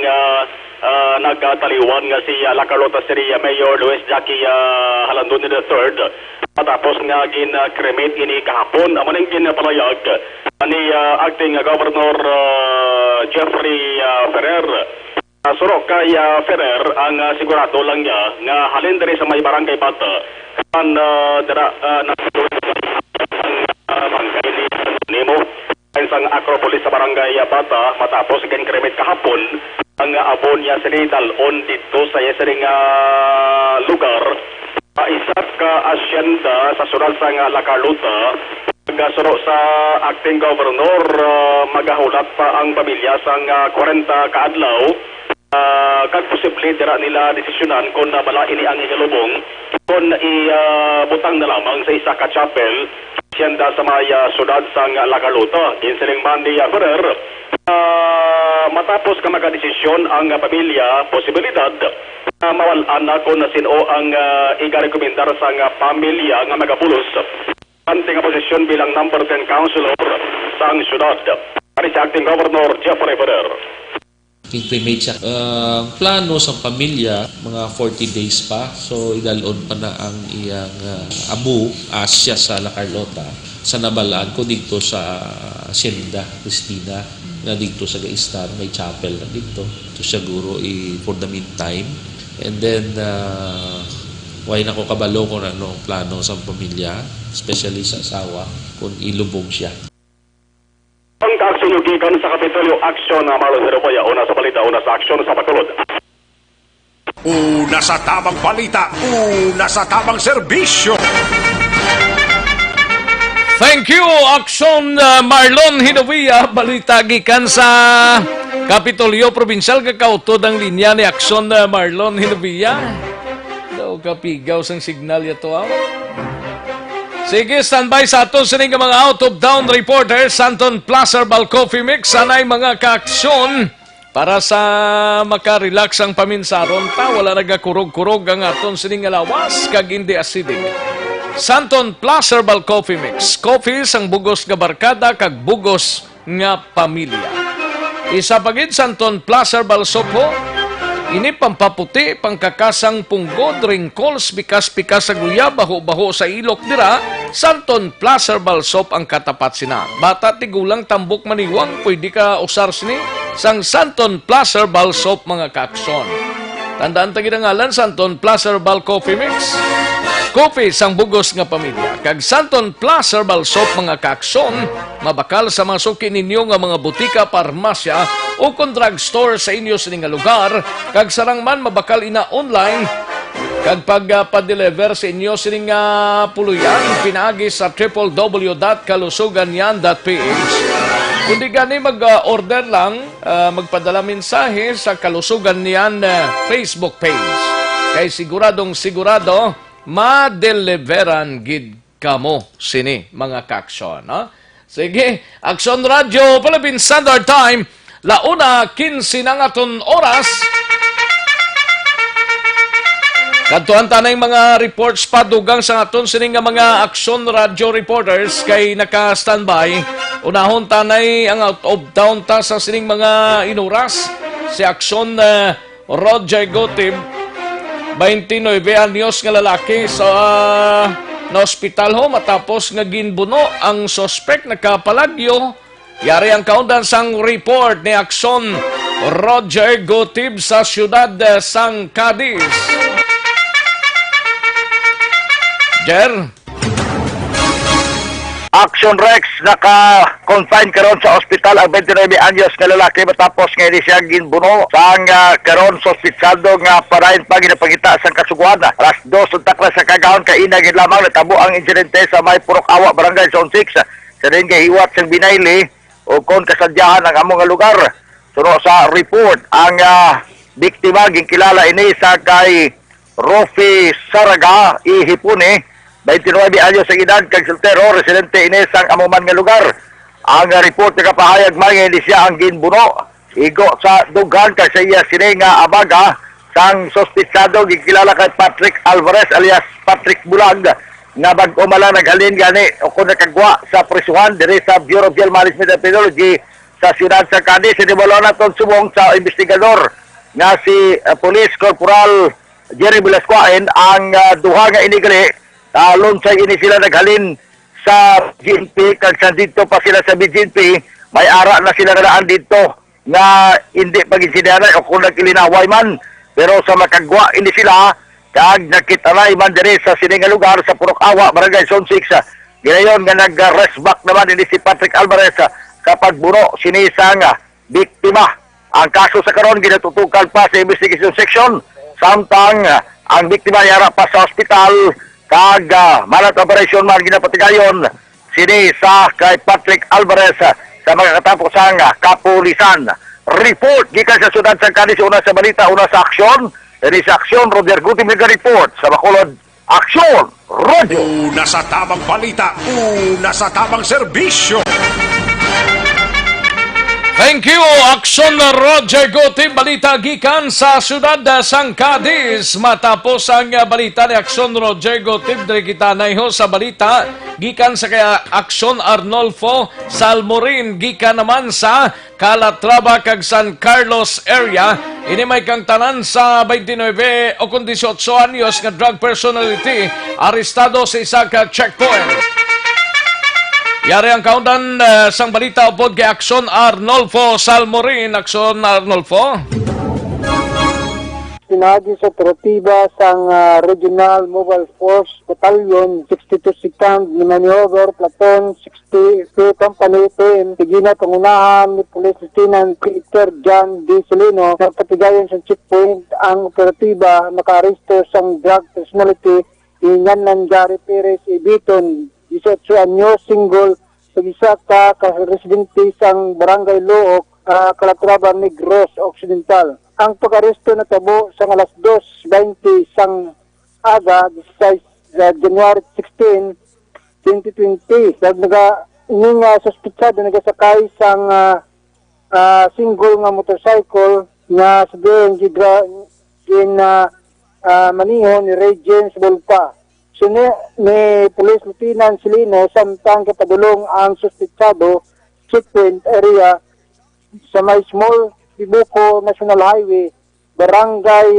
nagtaliwan nga si La Carlota City Mayor Luis Jackie Halandone III. Matapos nga gin-cremate ini kahapon, amaning ginapalayag ni acting Governor Jeffrey Ferrer. Surok kay Ferrer ang sigurado lang niya nga halin diri sa may barangay Bata kan dira barangay ni Nemo sang Acropolis sa barangay Bata matapos gin-cremate kahapon ang abon niya sinidalon dito sa yesering lugar isa ka asyenda sa sunod sang La Carlota. Nagasuro sa acting governor magahulat pa ang pamilya sang 40 kaadlaw. Kag posible dira nila desisyonan kung bala ini ang igalubong kung ibutang na lamang sa isa ka chapel siyanda sa maya sudad sang La Carlota. Insiling man ni Ferrer matapos ka magadesisyon ang pamilya posibilidad mawalan na kung sino ang igarekomendar sang pamilya nga magapulos anting posisyon bilang number 10 councilor sang sudad. Ari si acting governor Jeffrey Ferrer. Implement siya. Plano sa pamilya, mga 40 days pa. So, idalon pa na ang iyang abu asya sa La Carlota. Sa nabalaan ko dito sa Hacienda, Cristina, na dito sa Gaistan, may chapel na dito. So, siguro for the meantime. And then, why na ko kabalo kung ano ang plano sa pamilya, especially sa asawa, kung ilubog siya. Ang kaaksyon yung gikan sa Kapitolyo, Aksyon na Marlon Hinovia, una sa balita, una sa Aksyon sa Bacolod. Una sa tamang balita, una sa tamang serbisyo. Thank you, Aksyon Marlon Hinovia, balita gikan sa Kapitolyo Provincial. Kakautod ang linya ni Aksyon Marlon Hinovia. Daw kapigaw sang signal yato Sige, standby sa ato sining mga out-of-town reporters. Santon Plaza Herbal Coffee Mix. Sanay mga kaaksyon para sa makarelax ang paminsaron ta. Wala nagakurog-kurog ang aton sining alawas kag hindi acidic. Santon Plaza Herbal Coffee Mix. Coffee sang bugos nga barkada kag bugos nga pamilya. Isa pagid Santon Plaza Herbal Sopo. Ini pampaputi, pangkakasang punggod, wrinkles, bikas-bikas sa guya, baho-baho sa ilok dira, Santon Plaza Herbal Soap ang katapat sina. Bata tigulang tambok maniwang, pwede ka usar sini, sang Santon Plaza Herbal Soap mga kaakson. Tandaan tagi na ngalan, Santon Plaza Herbal Coffee Mix. Coffee sang bugos nga pamilya. Kag Santon Plaza Herbal Soap mga kaakson, mabakal sa mga suki ninyo nga mga butika, parmasya, o kung drugstore sa inyo sa nga lugar, kag sarang man mabakal ina online, kag pagpa-deliver sa inyo sa nga puluyan, pinagi sa www.kalusuganyan.ph. Kundi gani mag-order lang, magpadala mensahe sa kalusugan niyan Facebook page. Kay siguradong sigurado, ma-deliveran gid kamo sini mga kaaksyon. No? Sige, Aksyon Radio, Philippine Standard Time, 1:15 ng aton oras. Kadtuan tanay mga reports pa dugang sa aton sining nga mga Aksyon Radio reporters kay naka-standby. Unahon tanay ang out of town ta sa sining mga inuras. Si Aksyon Roger Gotib, 29 anyos nga lalaki sa na hospital ho matapos nga ginbuno ang suspect nakapalagyo. Yari ang kaundan sang report ni Aksyon Roger Gotib sa siyudad sang Cadiz. Jer? Aksyon Rex, naka-confine karon sa ospital ang 29 anyos nga lalaki matapos nga hindi siya ginbuno sang karon sospitsado nga parahin pa ginapakita sa kasuguan. Alas 2 takla sa kagahon kainagin lamang natabo ang insidente sa may Purok Awa, Barangay Zone 6. Sa rin hiwat sang binayli o kon kasadyahan ang among lugar. Suno sa report, ang biktima ginkilala ini sa kay Rofi Saraga Ihipune, 29 anyos sa edad, kag soltero, residente ines ang amuman nga lugar. Ang report nga pahayag man hindi siya ang ginbuno. Igo sa dughan kay sa iya sini nga abaga sang sospitsado gikilala kay Patrick Alvarez alias Patrick Bulig nga bag-o mala naghalin gani o kung nakagwa sa prisuhan diri sa Bureau of Jail Management and Penology sa siyudad sa Cadiz. Sinibalo na itong sumong sa investigador nga si Police Corporal Jerry Velasquez ang duha nga inigali. Lunsay ini sila naghalin sa BGNP, kag sa dito pa sila sa BGNP, may ara na sila nadaan dito nga hindi pag-insidyanay o kung nag-ilinaway man. Pero sa makagwa ini sila, kag nakitanay man diri sa sininga lugar sa Purok Awa, Barangay Zone 6. Ginayon nga nag-rest back naman ini si Patrick Alvarez sa pagbuno sinisang biktima. Ang kaso sa karon ginatutukan pa sa investigation section, samtang ang biktima yara pa sa hospital. Kag malat operasyon man ginapatigayon sini sa kay Patrick Alvarez sa mga katapusang kapulisan. Report gikan sa siyudad sa Cadiz, una sa balita, una sa aksyon. Ini sa aksyon, Roger Guti report sa Bacolod. Aksyon Radio. Una sa tamang balita, una sa tamang serbisyo. Thank you, Aksyon Roger Gotib, balita gikan sa siyudad sang Cadiz. Matapos ang balita ni Aksyon Roger Gotib, diri kita naiho sa balita gikan sa kaya Aksyon Arnolfo Salmorin, gikan naman sa Calatrava kag San Carlos area. Ini may kang tanan sa 29 o 18 anyos nga drug personality arestado sa isa ka checkpoint. Yari ang kaundan sang balita upod kay Aksyon Arnolfo Salmorin. Aksyon Arnolfo. Sinagi sa operatiba sang Regional Mobile Force Battalion 62 Second ni Maneuver Platon 62 Company Team. Tigina pangunahan ni Police Lieutenant Peter John D. Solino na patigayon sa checkpoint ang operatiba naka-aresto sang drug personality inyan ng Gary Perez Ibiton 18 anyo, single, pag-isa ka residente sang Barangay Look, Calatrava, Negros Occidental. Ang pag-aresto na tabo sa alas 2:20 sang aga, 16 January 16, 2020. Ining suspitsado nagasakay sang single nga motorcycle nga sabihin maniho ni Ray James Bolpa. Sini ni Police Lieutenant Silino samtang kapadulong ang suspitsado checkpoint area sa may small Tibuco National Highway, Barangay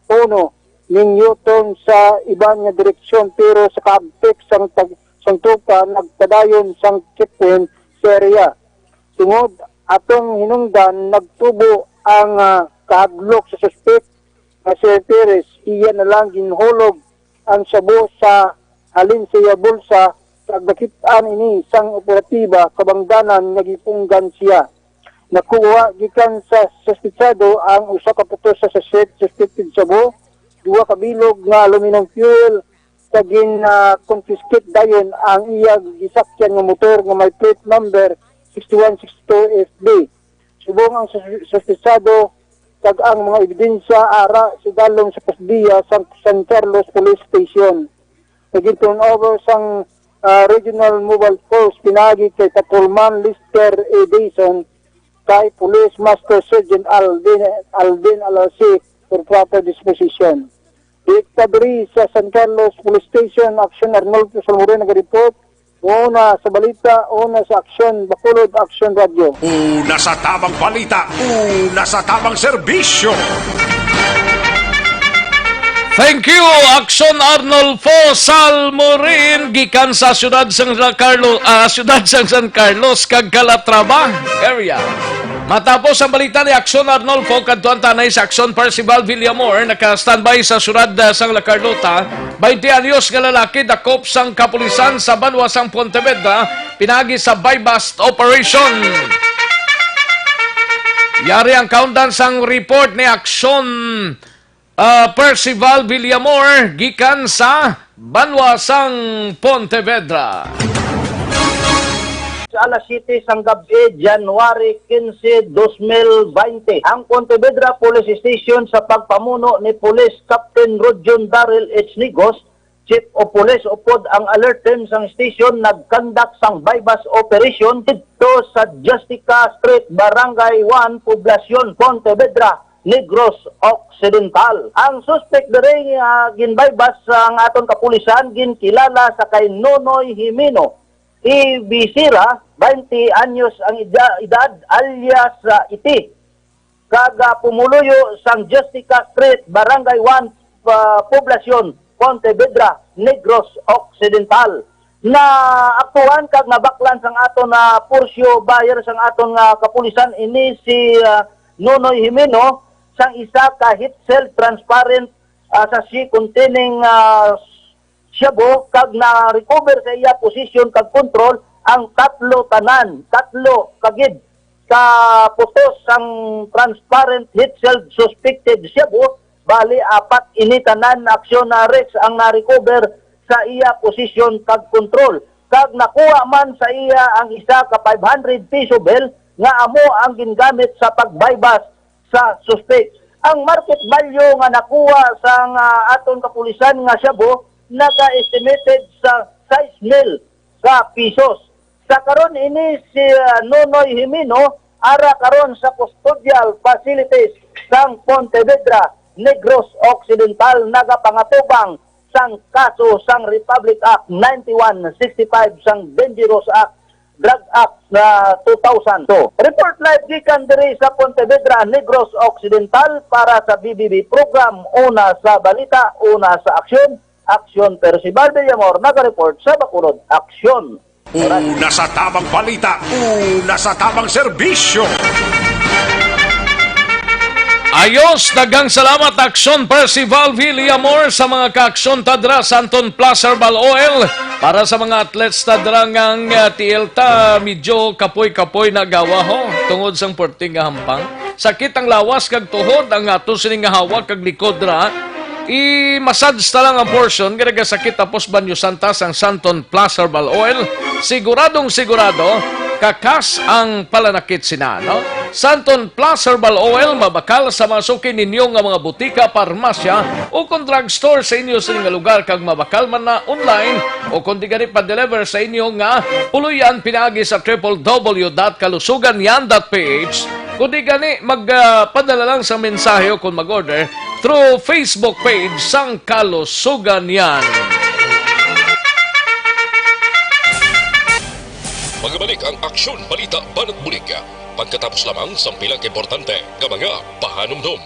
Puno, ning Newton sa iban nga direksyon pero sa kaabtik sang tupa nagpadayon sang checkpoint sa area. Tungod atong hinungdan nagtubo ang kahadlok sa suspect na si Perez, iya na lang ginhulog ang sabo sa halin siya bulsa sa agdakitaan ini sang operatiba kabangganan nagipunggan siya. Nakuha gikan sa suspitsado ang usa ka putos sa suspected sabo, duha ka bilog nga aluminum fuel kagin confiscate dayon ang iyang gisakyan nga motor nga may plate number 6162 FB. Subong ang suspitsado kag ang mga ebidensya ara si dalong sa Pasbiya sa San Carlos Police Station. Naging turn over sang Regional Mobile Force pinagi kay Patrolman Lister A. Dayson kay Police Master Sergeant Alvin LRC for proper disposition. Iktabri sa San Carlos Police Station, Aksyon Arnold Salmore nag-report. Una sa balita, una sa Aksyon, Bacolod, Aksyon Radio. Una sa tamang balita, una sa tamang serbisyo. Thank you, Aksyon Arnolfo Salmorin, gikan sa siyudad San Carlos, kag Calatrava area. Matapos ang balita ni Aksyon Arnolfo, kadtuan tanay sa Aksyon Percival Villamor, naka-standby sa siyudad San Carlota, 20 anyos nga lalaki dakop sang kapulisan sa Banwasang Pontevedra, pinagi sa buy-bust operation. Yari ang countdown sang report ni Aksyon Percival Villamor gikan sa Banwasang Pontevedra. Sa alas 7 sang gabi, January 15, 2020, ang Pontevedra Police Station sa pagpamuno ni Police Captain Rodjon Darrell H. Nigos, Chief of Police, upod ang alert team sang station nagkandak sang bypass operation dito sa Justica Street, Barangay 1, Poblacion, Pontevedra, Negros Occidental. Ang suspect diri ginbypass ang aton kapulisan ginkilala sa kay Nonoy Jimeno Ibisira, 20 anyos ang edad, alias Iti. Kaga pumuluyo sang Justica Street, Barangay 1, Poblacion, Pontevedra, Negros Occidental. Na aktuhan kag nabaklan sang aton na Pursyo Bayer sang aton nga kapulisan ini si Nonoy Jimeno sang isa ka heat cell transparent sachet containing shabu kag na-recover sa iya posisyon kag control ang tatlo kagid ka putos sang transparent heat cell suspected shabu, bali 4 ini tanan aksyonaries ang na-recover sa iya posisyon kag control. Kag nakuha man sa iya ang isa ka 500 piso bill nga amo ang gingamit sa pagbaybas sa suspect. Ang market value nga nakuha sa aton kapulisan nga shabu naka-estimated sa 6,000 ka pisos. Sa karon ini si Nonoy Jimeno ara karon sa custodial facilities sang Pontevedra, Negros Occidental, nagapangatubang sang kaso sang Republic Act 9165 sang Dangerous Act, Drug Act na 2002. Report live gikan diri sa Pontevedra, Negros Occidental para sa BBB program. Una sa balita, una sa aksyon. Aksyon Percival Villamor, nag-report sa Bacolod, Aksyon. Una sa tamang balita, una sa tamang serbisyo. Ayos, dagang salamat Aksyon Percival Villamor sa mga ka-aksyon tadra Santon Plus Herbal Oil para sa mga athletes tadra ngang tielta medyo kapoy-kapoy na gawa ho tungod sang porting nga hampang. Sakit ang lawas kag tuhod ang ato sining nga hawak kag likod ra. I-massage na lang ang portion, ganaga sakit tapos banyo santas ang Santon Plus Herbal Oil. Siguradong sigurado, kakas ang palanakit sina, no? Santon Plus Herbal Oil, mabakal sa masukin ninyo nga mga butika, parmasya, o kung drugstore sa inyo sa nga lugar, kag mabakal man na online, o kung di gani pa-deliver sa inyo nga, uluyan pinagi sa www.kalusuganyan.ph. Kung di gani, magpadala lang sa mensahe o kung mag-order through Facebook page sang Kalusugan Yan. Magbalik ang Aksyon Balita Banat Bulig. Pagkatapos lamang sa pilang importante ng mga pahanumdum.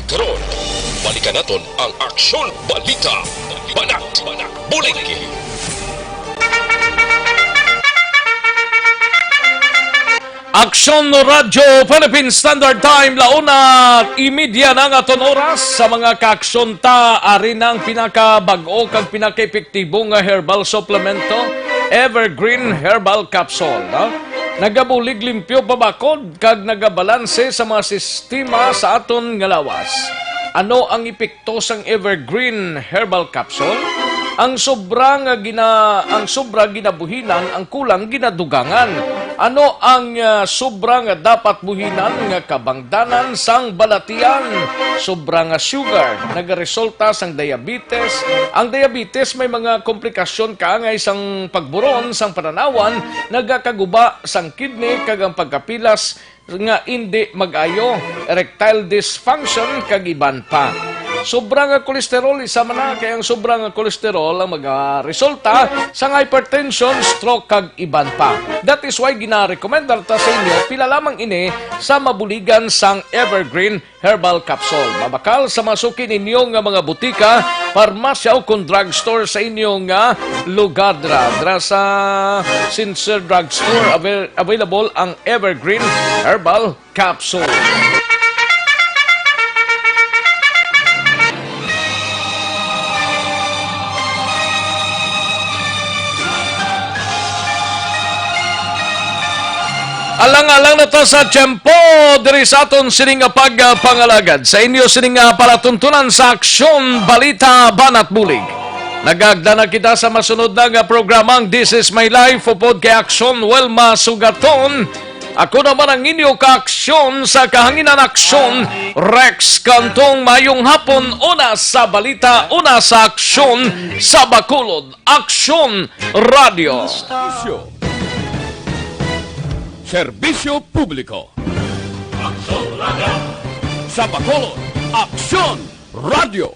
Karon, balikan naton ang Aksyon Balita. Banat, Bulig. Aksyon Radio Philippine Standard Time launa imedya na nga aton oras sa mga kaaksyon ta ari nang pinakabag-o kag pinaka-epektibo nga herbal supplemento Evergreen Herbal Capsule. Nagabulig limpyo pabakod kag nagabalanse sa mga sistema sa aton nga lawas. Ano ang epekto sang Evergreen Herbal Capsule? Ang sobra ginabuhinan, ang kulang ginadugangan. Ano ang sobra nga dapat buhinan nga kabangdanan sang balatian? Sobra nga sugar, nagaresulta sang diabetes. Ang diabetes may mga komplikasyon kaangay sang pagburon sang pananawan, nagakaguba sang kidney kag ang pagkapilas nga hindi mag-ayo, erectile dysfunction kag iban pa. Sobrang kolesterol, isa man na, kaya ang sobrang kolesterol ang mag-resulta sa hypertension, stroke, kag iban pa. That is why gina-recommendar ta sa inyo, pila lamang ini sa mabuligan sang Evergreen Herbal Capsule. Mabakal sa masukin ninyo nga mga butika, parmasya o kung drugstore sa inyo nga lugar dra sa Sincere Drugstore, available ang Evergreen Herbal Capsule. Alang-alang na to sa tiyempo, diri sa aton sining pagpangalagad. Sa inyo sining palatuntunan sa Aksyon, Balita, Banat, Bulig. Nagagda na kita sa masunod na programang This is My Life, upod kay Aksyon, Welma Sugaton. Ako naman ang inyo kaaksyon sa kahanginan aksyon, Rex Cantong. Mayong hapon, una sa balita, una sa aksyon, sa Bacolod, Aksyon Radio. Serbisyo Publiko. Sa Bacolod, Aksyon Radio.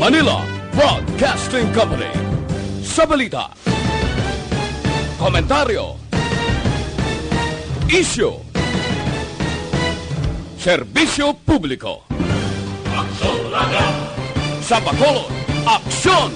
Manila Broadcasting Company. Sa balita, komentaryo, isyu, serbisyo publiko. Sa Bacolod, Aksyon